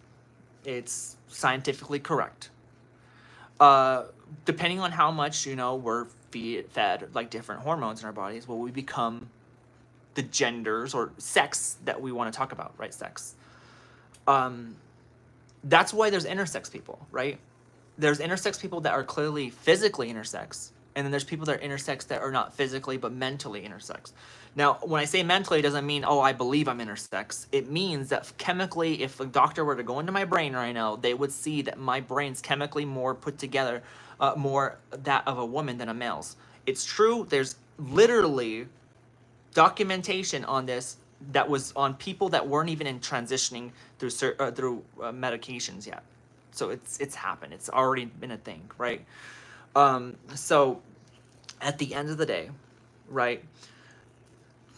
It's scientifically correct. Depending on how much, you know, we're fed like different hormones in our bodies, well, we become the genders or sex that we want to talk about, right? Sex. That's why there's intersex people, right? There's intersex people that are clearly physically intersex, and then there's people that are intersex that are not physically but mentally intersex. Now, when I say mentally, it doesn't mean, oh, I believe I'm intersex. It means that chemically, if a doctor were to go into my brain right now, they would see that my brain's chemically more put together, more that of a woman than a male's. It's true. There's literally documentation on this that was on people that weren't even in transitioning through medications yet. So it's happened. It's already been a thing, right? So at the end of the day, right,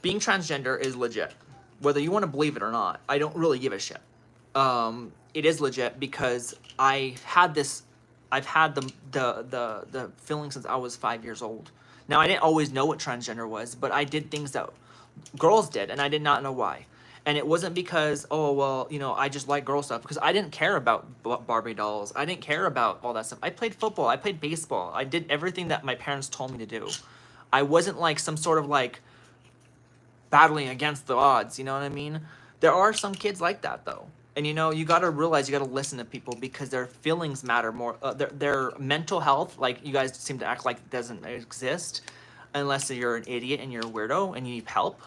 being transgender is legit. Whether you want to believe it or not, I don't really give a shit. It is legit because I've had the feeling since I was 5 years old. Now, I didn't always know what transgender was, but I did things that girls did, and I did not know why. And it wasn't because, oh, well, you know, I just like girl stuff, because I didn't care about Barbie dolls. I didn't care about all that stuff. I played football. I played baseball. I did everything that my parents told me to do. I wasn't like some sort of like battling against the odds, you know what I mean? There are some kids like that, though. And you know, you got to realize you got to listen to people because their feelings matter more. Their mental health, like you guys seem to act like it doesn't exist unless you're an idiot and you're a weirdo and you need help.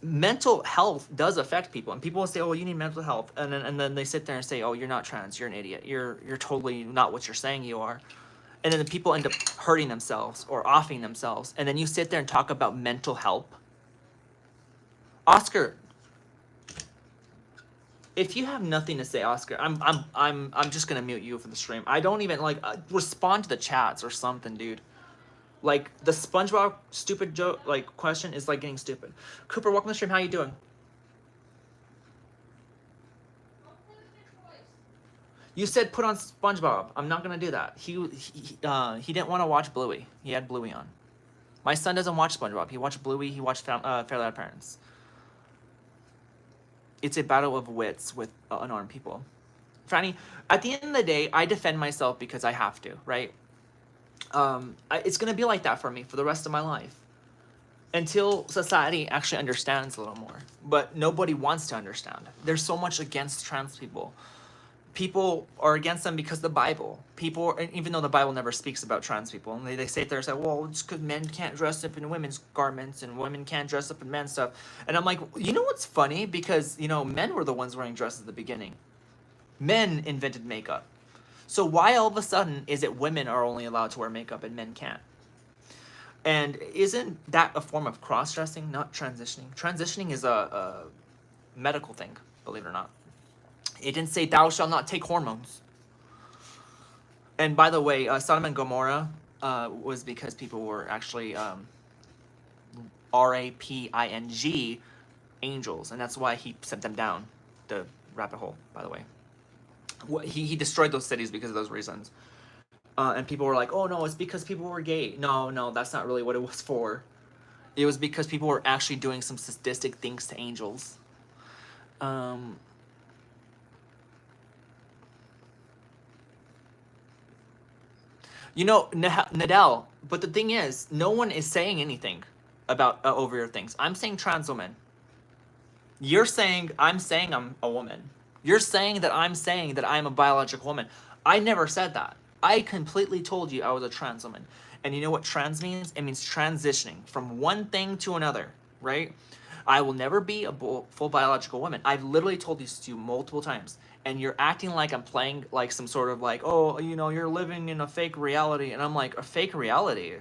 Mental health does affect people, and people will say, "Oh, you need mental health," and then they sit there and say, "Oh, you're not trans. You're an idiot. You're totally not what you're saying you are." And then the people end up hurting themselves or offing themselves, and then you sit there and talk about mental health. Oscar, if you have nothing to say, Oscar, I'm just gonna mute you for the stream. I don't even like respond to the chats or something, dude. Like the SpongeBob stupid joke, like question is like getting stupid. Cooper, welcome to the stream. How you doing? You said put on SpongeBob. I'm not gonna do that. He didn't want to watch Bluey. He had Bluey on. My son doesn't watch SpongeBob. He watched Bluey. He watched Fairly Odd Parents. It's a battle of wits with unarmed people. Franny, at the end of the day, I defend myself because I have to, right? It's gonna be like that for me for the rest of my life until society actually understands a little more. But nobody wants to understand. There's so much against trans people. People are against them because the Bible. People, even though the Bible never speaks about trans people, and they sit there and say, well, it's because men can't dress up in women's garments and women can't dress up in men's stuff. And I'm like, you know what's funny? Because, you know, men were the ones wearing dresses at the beginning. Men invented makeup. So why all of a sudden is it women are only allowed to wear makeup and men can't? And isn't that a form of cross-dressing, not transitioning? Transitioning is a medical thing, believe it or not. It didn't say thou shalt not take hormones. And by the way, Sodom and Gomorrah was because people were actually raping angels, and that's why he sent them down the rabbit hole, by the way. He destroyed those cities because of those reasons. And people were like, oh no, it's because people were gay. No, that's not really what it was for. It was because people were actually doing some sadistic things to angels. You know, Nadal, but the thing is, no one is saying anything about over your things. I'm saying trans woman. You're saying I'm a woman. You're saying that I'm a biological woman. I never said that. I completely told you I was a trans woman. And you know what trans means? It means transitioning from one thing to another, right? I will never be a full biological woman. I've literally told this to you multiple times. And you're acting like I'm playing like some sort of like, oh, you know, you're living in a fake reality. And I'm like, a fake reality?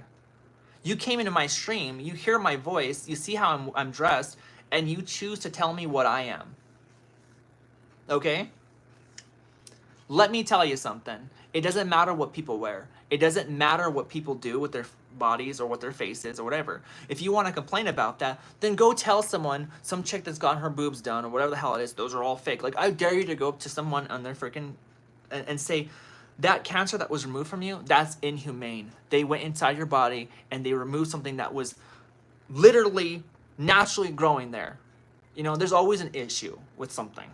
You came into my stream, you hear my voice, you see how I'm dressed, and you choose to tell me what I am. Okay? Let me tell you something. It doesn't matter what people wear. It doesn't matter what people do with their bodies or what their faces or whatever. If you want to complain about that, then go tell someone, some chick that's gotten her boobs done or whatever the hell it is, those are all fake. Like, I dare you to go up to someone on their freaking and say, that cancer that was removed from you, that's inhumane. They went inside your body and they removed something that was literally naturally growing there. You know, there's always an issue with something.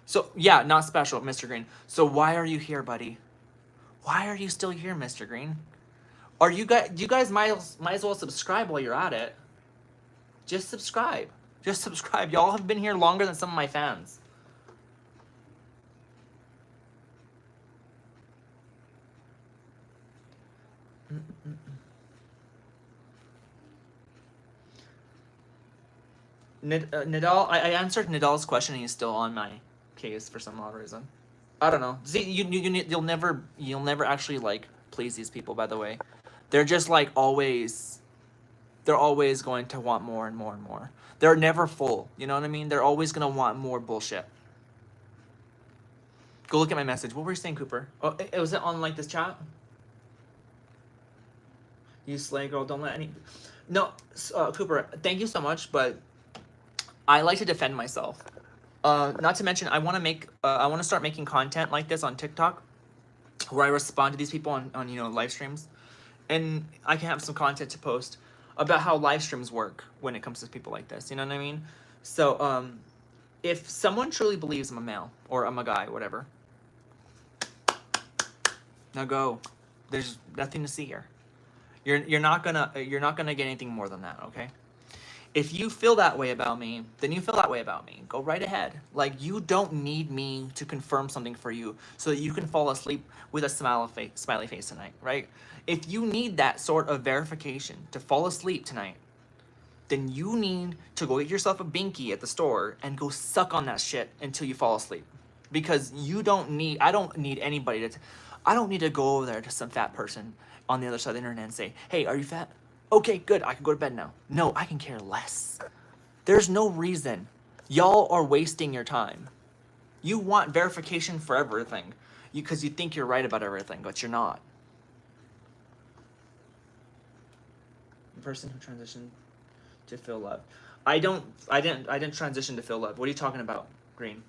So, yeah, not special, Mr. Green. So why are you here, buddy? Why are you still here, Mr. Green? Are you guys? You guys might as well subscribe while you're at it. Just subscribe. Just subscribe. Y'all have been here longer than some of my fans. Nidal, I answered Nidal's question and he's still on my case for some odd reason. I don't know. See, you'll never actually like please these people. By the way, they're just like always. They're always going to want more and more and more. They're never full. You know what I mean? They're always gonna want more bullshit. Go look at my message. What were you saying, Cooper? Oh, was it on like this chat? You slay girl. Don't let any. No, Cooper. Thank you so much, but I like to defend myself. Not to mention, I want to start making content like this on TikTok, where I respond to these people on you know live streams, and I can have some content to post about how live streams work when it comes to people like this. You know what I mean? So, if someone truly believes I'm a male or I'm a guy, whatever, now go. There's nothing to see here. You're not gonna get anything more than that. Okay? If you feel that way about me, then you feel that way about me. Go right ahead. Like, you don't need me to confirm something for you so that you can fall asleep with a smiley face tonight, right? If you need that sort of verification to fall asleep tonight, then you need to go get yourself a binky at the store and go suck on that shit until you fall asleep. Because I don't need anybody I don't need to go over there to some fat person on the other side of the internet and say, hey, are you fat? Okay, good, I can go to bed now. No, I can care less. There's no reason. Y'all are wasting your time. You want verification for everything because you think you're right about everything, but you're not. The person who transitioned to feel love. I didn't transition to feel love. What are you talking about, Green?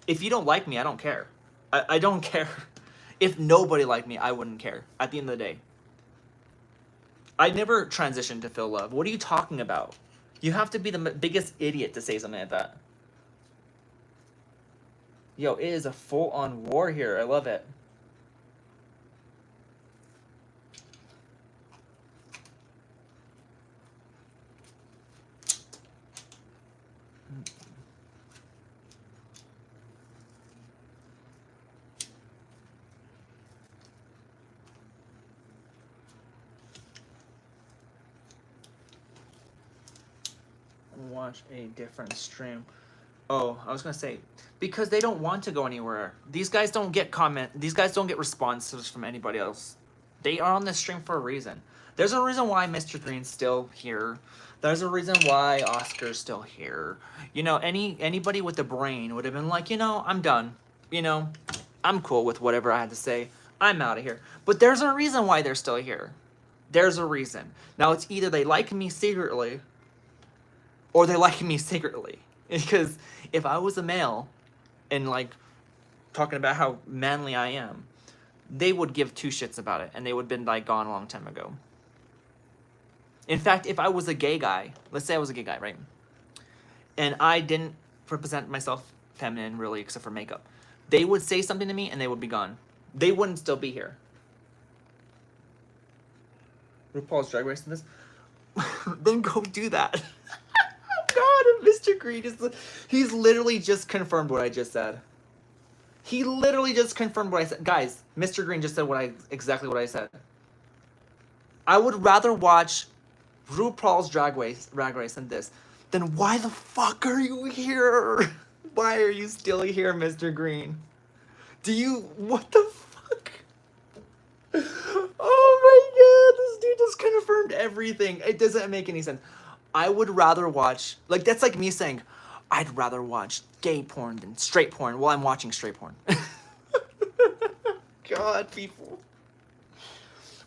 If you don't like me, I don't care. I don't care. If nobody liked me, I wouldn't care at the end of the day. I never transitioned to feel love. What are you talking about? You have to be the biggest idiot to say something like that. Yo, it is a full-on war here. I love it. Watch a different stream. Oh, I was gonna say, because they don't want to go anywhere. These guys don't get responses from anybody else. They are on this stream for a reason. There's a reason why Mr. Green's still here. There's a reason why Oscar's still here. You know, anybody with a brain would have been like, you know, I'm done. You know, I'm cool with whatever I had to say. I'm out of here. But there's a reason why they're still here. There's a reason. Now, it's either they like me secretly or they like me secretly. Because if I was a male and like talking about how manly I am, they would give two shits about it and they would have been like gone a long time ago. In fact, if I was a gay guy, let's say I was a gay guy, right? And I didn't represent myself feminine really except for makeup, they would say something to me and they would be gone. They wouldn't still be here. RuPaul's Drag Race in this? Then go do that. God, Mr. Green is, he's literally just confirmed what I just said. He literally just confirmed what I said. Guys, Mr. Green just said exactly what I said. I would rather watch RuPaul's Drag Race than this. Then why the fuck are you here? Why are you still here, Mr. Green? What the fuck? Oh my god, this dude just confirmed everything. It doesn't make any sense. I would rather watch, like, that's like me saying, I'd rather watch gay porn than straight porn while I'm watching straight porn. God, people.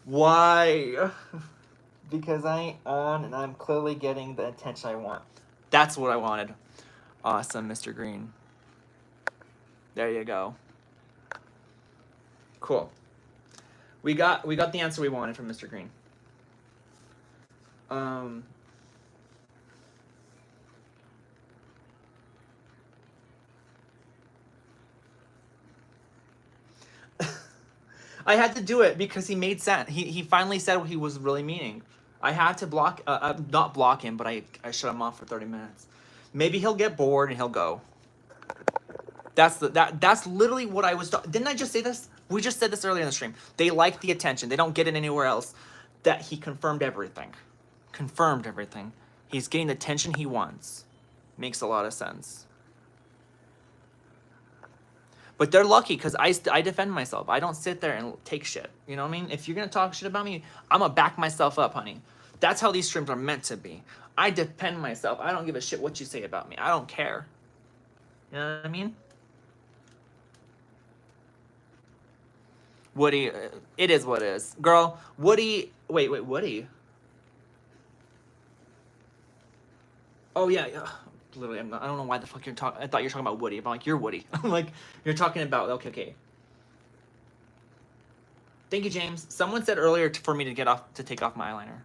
Why? Because I ain't on and I'm clearly getting the attention I want. That's what I wanted. Awesome, Mr. Green. There you go. Cool. We got the answer we wanted from Mr. Green. I had to do it because he made sense. He finally said what he was really meaning. I had to not block him, but I shut him off for 30 minutes. Maybe he'll get bored and he'll go. That's literally what I was. Didn't I just say this? We just said this earlier in the stream. They like the attention. They don't get it anywhere else. That he confirmed everything. Confirmed everything. He's getting the attention he wants. Makes a lot of sense. But they're lucky because I defend myself. I don't sit there and take shit. You know what I mean? If you're going to talk shit about me, I'm going to back myself up, honey. That's how these streams are meant to be. I defend myself. I don't give a shit what you say about me. I don't care. You know what I mean? Woody, it is what it is. Girl, Woody, wait, Woody. Oh, yeah. Literally, I don't know why the fuck you're talking. I thought you were talking about Woody. I'm like, you're Woody. I'm like, you're talking about, okay. Thank you, James. Someone said earlier for me to take off my eyeliner.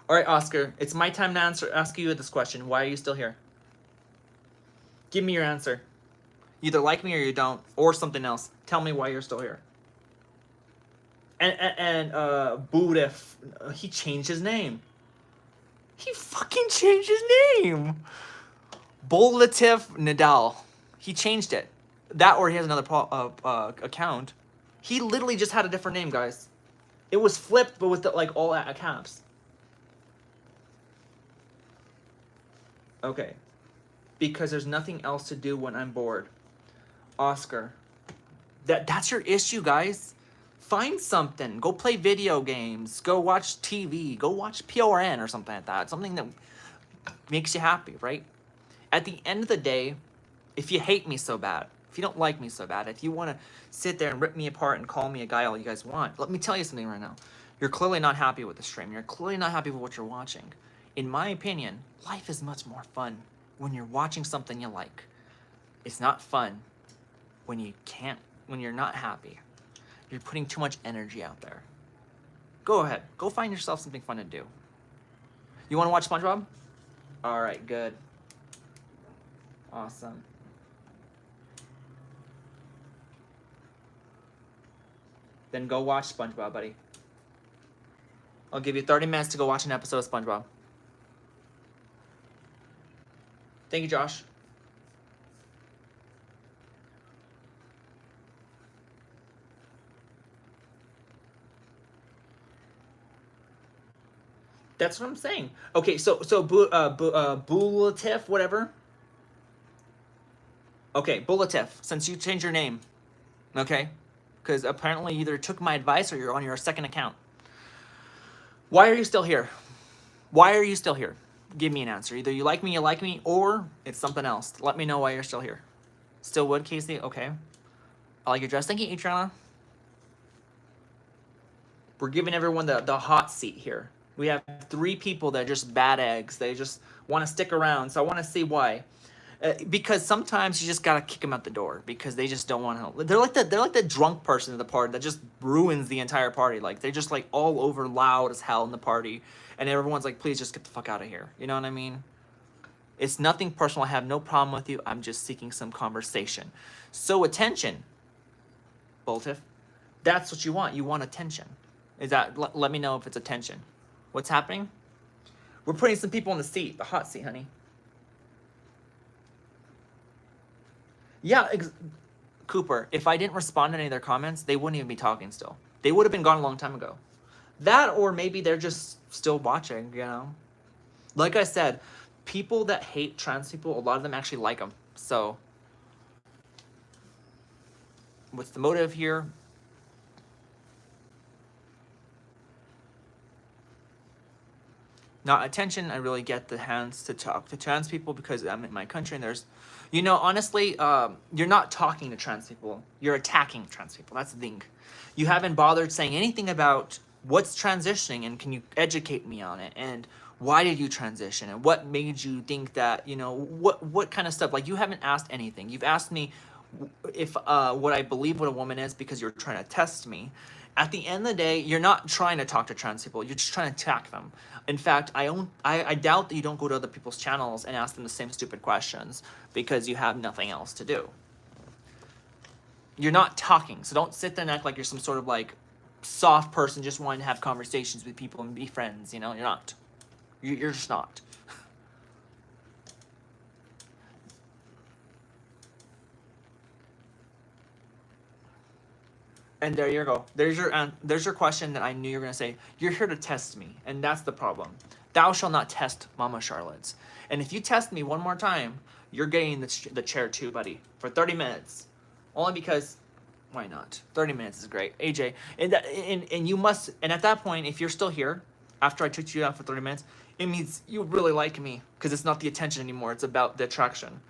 All right, Oscar, it's my time to ask you this question. Why are you still here? Give me your answer. You either like me or you don't, or something else. Tell me why you're still here. And Budif, he changed his name. He fucking changed his name. Bolatif Nadal. He changed it. That or he has another account. He literally just had a different name, guys. It was flipped, but with the, like all caps. Okay. Because there's nothing else to do when I'm bored. Oscar. That's your issue, guys. Find something. Go play video games. Go watch TV. Go watch PRN or something like that. Something that makes you happy, right? At the end of the day, if you hate me so bad, if you don't like me so bad, if you want to sit there and rip me apart and call me a guy all you guys want, let me tell you something right now. You're clearly not happy with the stream. You're clearly not happy with what you're watching. In my opinion, life is much more fun when you're watching something you like. It's not fun when you're not happy. You're putting too much energy out there. Go ahead. Go find yourself something fun to do. You want to watch SpongeBob? All right, good. Awesome. Then go watch SpongeBob, buddy. I'll give you 30 minutes to go watch an episode of SpongeBob. Thank you, Josh. That's what I'm saying. Okay, so Bulatif, whatever. Okay, Bulatif, since you changed your name, okay? Because apparently you either took my advice or you're on your second account. Why are you still here? Why are you still here? Give me an answer. Either you like me, or it's something else. Let me know why you're still here. Still would, Casey? Okay. I like your dress. Thank you, Adriana. We're giving everyone the hot seat here. We have 3 people that are just bad eggs. They just want to stick around. So I want to see why. Because sometimes you just gotta kick them out the door because they just don't want to. They're like the drunk person at the party that just ruins the entire party. Like they're just like all over loud as hell in the party, and everyone's like, "Please just get the fuck out of here." You know what I mean? It's nothing personal. I have no problem with you. I'm just seeking some conversation. So attention, Boltif. That's what you want. You want attention. Is that? Let me know if it's attention. What's happening? We're putting some people in the seat, the hot seat, honey. Yeah, Cooper, if I didn't respond to any of their comments, they wouldn't even be talking still. They would have been gone a long time ago. That, or maybe they're just still watching, you know? Like I said, people that hate trans people, a lot of them actually like them. So, what's the motive here? Not attention. I really get the hands to talk to trans people because I'm in my country and there's, you know, honestly, you're not talking to trans people. You're attacking trans people. That's the thing. You haven't bothered saying anything about what's transitioning and can you educate me on it and why did you transition and what made you think that, you know, what kind of stuff. Like, you haven't asked anything. You've asked me if what I believe what a woman is because you're trying to test me. At the end of the day, you're not trying to talk to trans people. You're just trying to attack them. In fact, I doubt that you don't go to other people's channels and ask them the same stupid questions because you have nothing else to do. You're not talking, so don't sit there and act like you're some sort of like soft person just wanting to have conversations with people and be friends. You know, you're not. You're just not. And there you go. There's your question that I knew you were gonna say. You're here to test me, and that's the problem. Thou shalt not test Mama Charlotte's. And if you test me one more time, you're getting the chair too, buddy, for 30 minutes. Only because, why not? 30 minutes is great, AJ. And you must. And at that point, if you're still here after I took you out for 30 minutes, it means you really like me because it's not the attention anymore. It's about the attraction.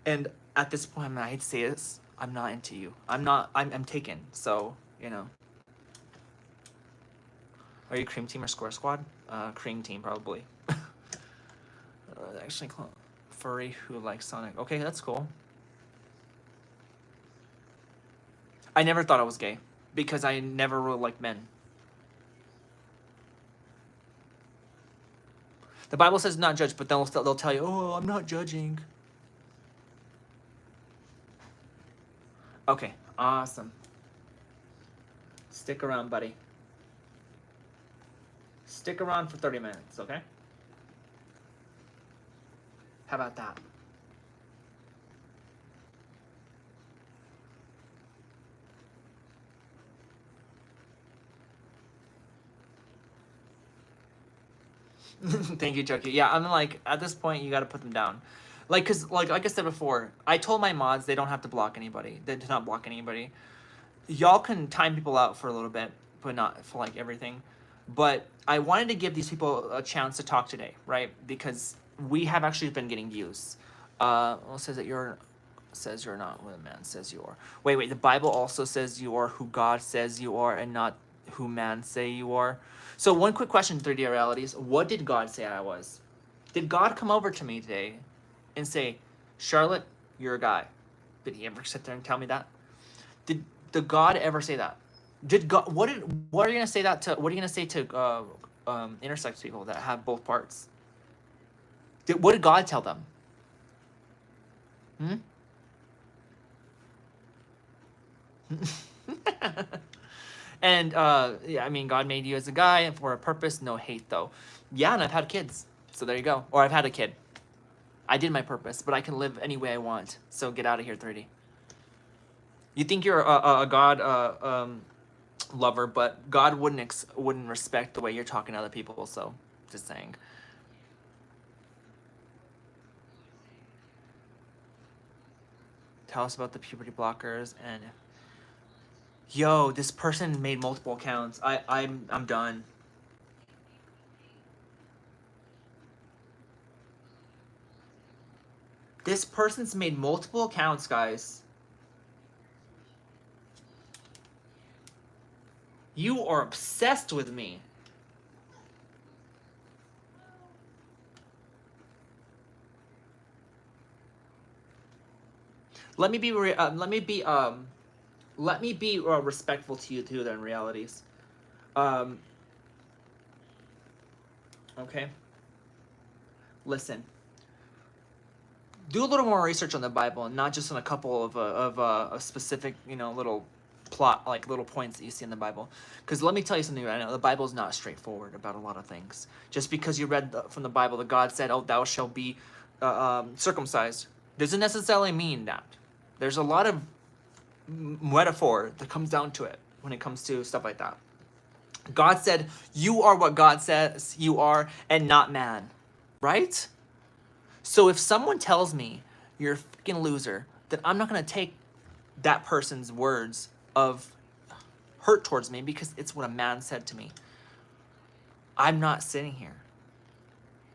And at this point, I hate to say this, I'm not into you. I'm taken. So, you know. Are you cream team or square squad? Cream team, probably. Actually, furry who likes Sonic. Okay, that's cool. I never thought I was gay because I never really liked men. The Bible says not judge, but they'll tell you, oh, I'm not judging. Okay, awesome. Stick around, buddy. Stick around for 30 minutes, okay? How about that? Thank you, Chucky. Yeah, I'm like, at this point, you gotta put them down. Like, cause, like I said before, I told my mods they don't have to block anybody. They do not block anybody. Y'all can time people out for a little bit, but not for, like, everything. But I wanted to give these people a chance to talk today, right? Because we have actually been getting views. Well, it says that you're not what a man says you are. Wait, the Bible also says you are who God says you are and not who man say you are. So one quick question, 3D Realities. What did God say I was? Did God come over to me today and say, Charlotte, you're a guy? Did he ever sit there and tell me that? Did God ever say that? Did God, what are you gonna say that to, what are you gonna say to intersex people that have both parts? What did God tell them? And yeah, I mean, God made you as a guy and for a purpose, no hate though. Yeah, and I've had kids, so there you go. Or I've had a kid. I did my purpose, but I can live any way I want. So get out of here, 3D. You think you're a God lover, but God wouldn't respect the way you're talking to other people. So, just saying. Tell us about the puberty blockers and. Yo, this person made multiple accounts. I'm done. This person's made multiple accounts, guys. You are obsessed with me. Let me be respectful to you too, then, Realities. Okay. Listen. Do a little more research on the Bible, and not just on a couple of specific, little plot, like little points that you see in the Bible. Because let me tell you something right now, the Bible is not straightforward about a lot of things. Just because you read from the Bible that God said, oh, thou shalt be circumcised, doesn't necessarily mean that. There's a lot of metaphor that comes down to it when it comes to stuff like that. God said, you are what God says you are and not man, right? So if someone tells me you're a freaking loser, then I'm not going to take that person's words of hurt towards me because it's what a man said to me. I'm not sitting here.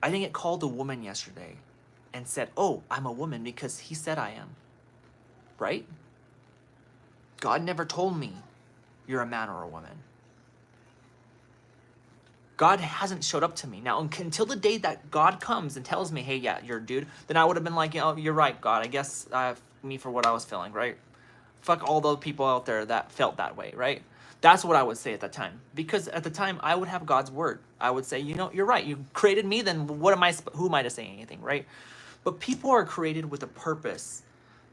I didn't get called a woman yesterday and said, oh, I'm a woman because he said I am, right? God never told me you're a man or a woman. God hasn't showed up to me. Now, until the day that God comes and tells me, hey, yeah, you're a dude, then I would have been like, you're right, God. I guess me for what I was feeling, right? Fuck all those people out there that felt that way, right? That's what I would say at that time. Because at the time, I would have God's word. I would say, you're right. You created me, then who am I to say anything, right? But people are created with a purpose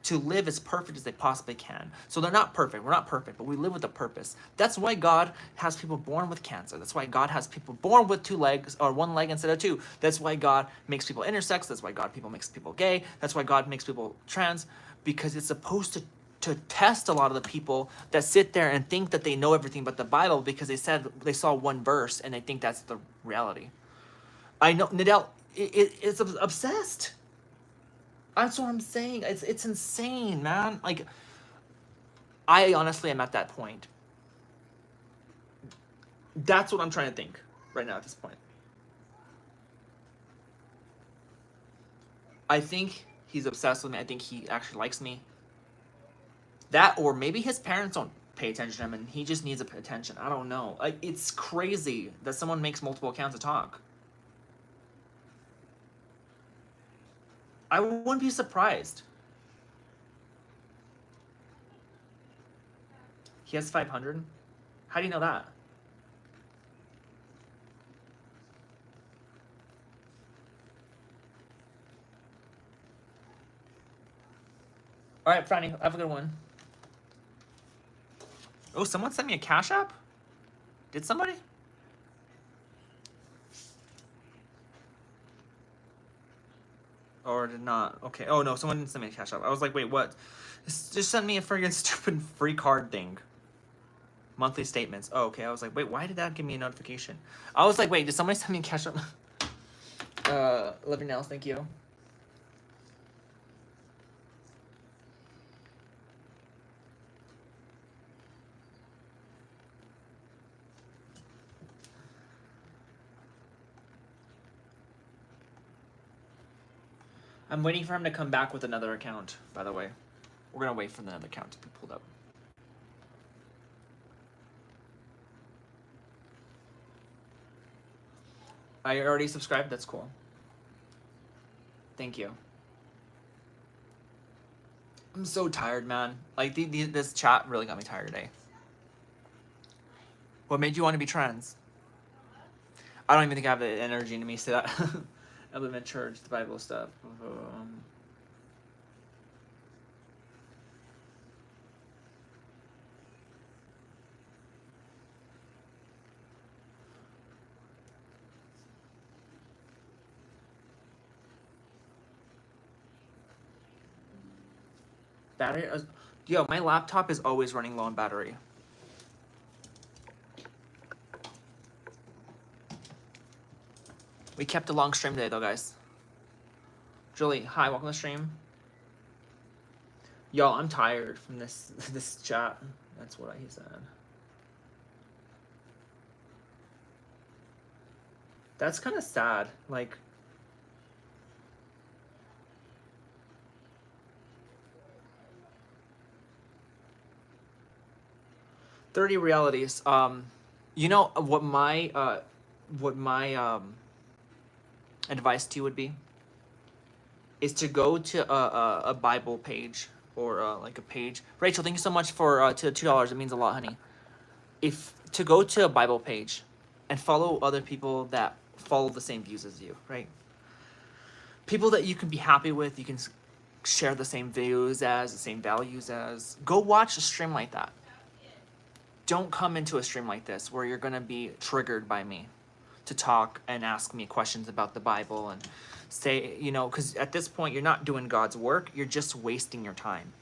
to live as perfect as they possibly can. So they're not perfect. We're not perfect, but we live with a purpose. That's why God has people born with cancer. That's why God has people born with 2 legs or 1 leg instead of 2. That's why God makes people intersex. That's why God makes people gay. That's why God makes people trans, because it's supposed to test a lot of the people that sit there and think that they know everything but the Bible because they saw one verse and they think that's the reality. I know, Nadell, it's obsessed. That's what I'm saying. It's insane, man. Like, I honestly am at that point. That's what I'm trying to think right now at this point. I think he's obsessed with me. I think he actually likes me. That, or maybe his parents don't pay attention to him and he just needs attention. I don't know. Like, it's crazy that someone makes multiple accounts to talk. I wouldn't be surprised. He has 500? How do you know that? All right, Franny, have a good one. Oh, someone sent me a Cash App? Did somebody? Or did not? Okay. Oh, no, someone didn't send me a Cash App. I was like, wait, what? Just send me a friggin' stupid free card thing. Monthly statements. Oh, okay. I was like, wait, why did that give me a notification? I was like, wait, did somebody send me a Cash App? Love your nails. Thank you. I'm waiting for him to come back with another account, by the way. We're going to wait for another account to be pulled up. I already subscribed? That's cool. Thank you. I'm so tired, man. Like, this chat really got me tired today. What made you want to be trans? I don't even think I have the energy in me to say that. I live in church, the Bible stuff. Battery? Yo, my laptop is always running low on battery. We kept a long stream today, though, guys. Julie, hi, welcome to the stream. Yo, I'm tired from this chat. That's what he said. That's kind of sad. Like, "30 realities." You know what my advice to you would be is to go to a Bible page or like a page. Rachel, thank you so much for to $2. It means a lot, honey. If to go to a Bible page and follow other people that follow the same views as you, right? People that you can be happy with, you can share the same views as, the same values as. Go watch a stream like that. don't come into a stream like this where you're going to be triggered by me to talk and ask me questions about the Bible and say, you know, because at this point you're not doing God's work, you're just wasting your time.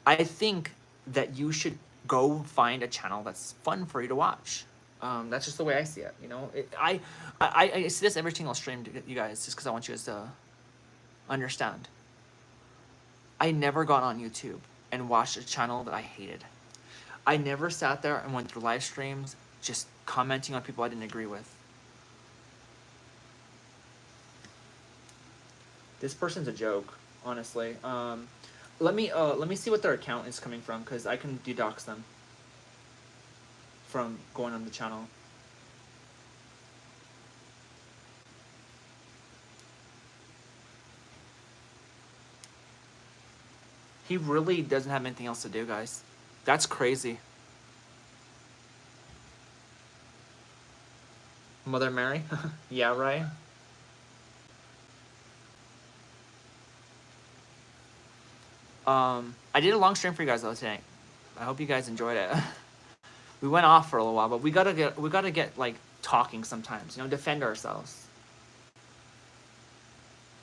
I think that you should go find a channel that's fun for you to watch. That's just the way I see it, you know. I see this every single stream, you guys, just because I want you guys to understand. I never got on YouTube and watched a channel that I hated. I never sat there and went through live streams just commenting on people I didn't agree with. This person's a joke, honestly. Let me see what their account is coming from, because I can dedox them from going on the channel. He really doesn't have anything else to do, guys. That's crazy. Mother Mary? Yeah, right? I did a long stream for you guys though today. I hope you guys enjoyed it. We went off for a little while, but we gotta get like talking sometimes, you know, defend ourselves.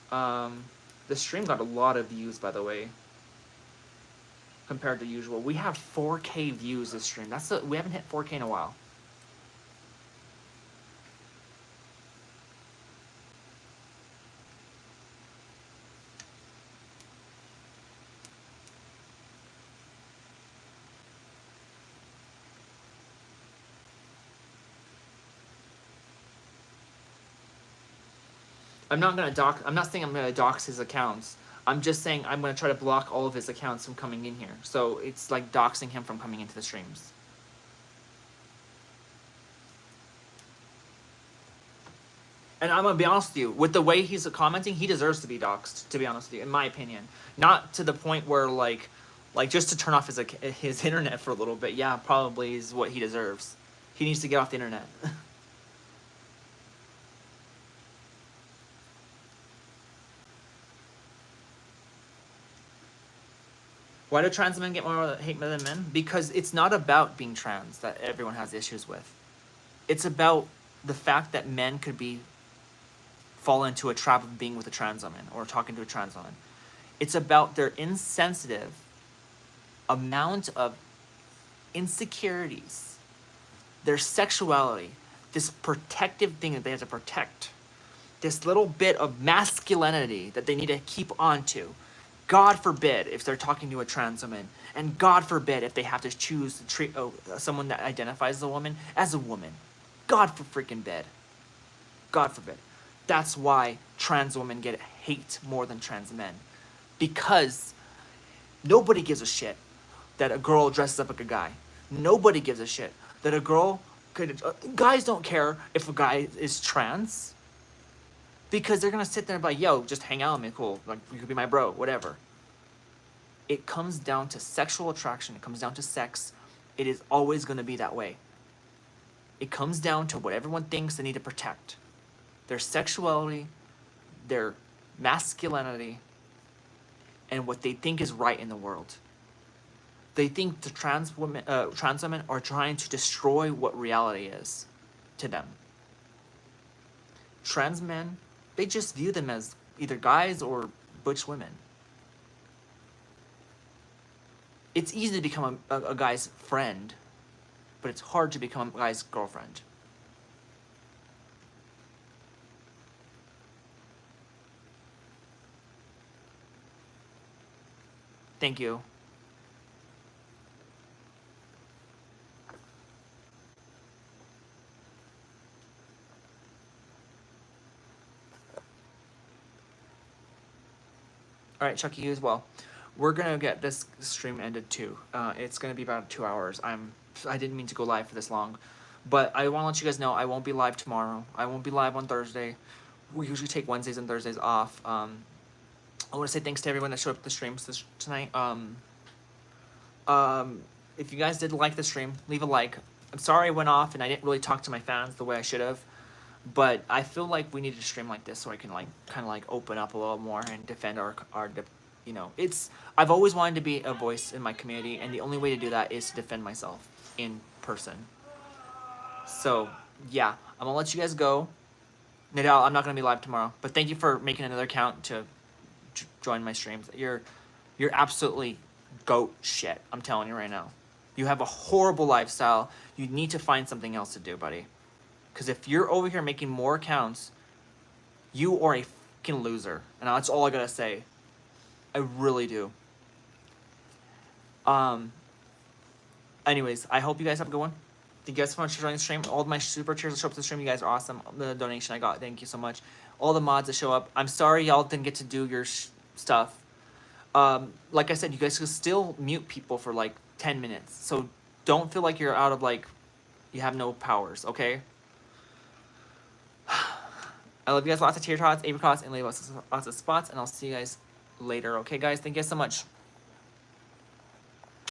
The stream got a lot of views, by the way, compared to usual. We have 4K views this stream. We haven't hit 4K in a while. I'm not saying I'm gonna dox his accounts. I'm just saying I'm gonna try to block all of his accounts from coming in here. So it's like doxing him from coming into the streams. And I'm gonna be honest with you, with the way he's commenting, he deserves to be doxed, to be honest with you, in my opinion. Not to the point where like just to turn off his internet for a little bit. Yeah, probably is what he deserves. He needs to get off the internet. Why do trans men get more hate than men? Because it's not about being trans that everyone has issues with. It's about the fact that men could fall into a trap of being with a trans woman or talking to a trans woman. It's about their insensitive amount of insecurities, their sexuality, this protective thing that they have to protect, this little bit of masculinity that they need to keep on to. God forbid if they're talking to a trans woman, and God forbid if they have to choose to treat someone that identifies as a woman as a woman. God for freaking bid. God forbid. That's why trans women get hate more than trans men. Because nobody gives a shit that a girl dresses up like a guy. Nobody gives a shit that a girl could... guys don't care if a guy is trans. Because they're going to sit there and be like, yo, just hang out with me, cool. Like, you could be my bro, whatever. It comes down to sexual attraction. It comes down to sex. It is always going to be that way. It comes down to what everyone thinks they need to protect. Their sexuality, their masculinity, and what they think is right in the world. They think the trans women are trying to destroy what reality is to them. Trans men, they just view them as either guys or butch women. It's easy to become a guy's friend, but it's hard to become a guy's girlfriend. Thank you. All right, Chucky, you as well. We're gonna get this stream ended too. It's gonna be about 2 hours. I didn't mean to go live for this long, but I want to let you guys know I won't be live tomorrow. I won't be live on Thursday. We usually take Wednesdays and Thursdays off. I want to say thanks to everyone that showed up at the streams tonight. If you guys did like the stream, leave a like. I'm sorry I went off and I didn't really talk to my fans the way I should have. But I feel like we need to stream like this so I can like kind of like open up a little more and defend our you know, I've always wanted to be a voice in my community, and the only way to do that is to defend myself. in person. So, yeah, I'm gonna let you guys go. Nadal, I'm not gonna be live tomorrow, but thank you for making another account to join my streams. You're absolutely goat shit. I'm telling you right now. You have a horrible lifestyle. You need to find something else to do, buddy. Because if you're over here making more accounts, you are a fucking loser, and that's all I gotta say. I really do. Anyways, I hope you guys have a good one. Thank you guys so much for joining the stream. All of my super cheers that show up to the stream, you guys are awesome. The donation I got, thank you so much. All the mods that show up, I'm sorry y'all didn't get to do your stuff. Like I said, you guys can still mute people for like 10 minutes. So don't feel like you're out of like, you have no powers, okay? I love you guys. Lots of tear tots, apricots, and lots of spots. And I'll see you guys later. Okay, guys? Thank you guys so much.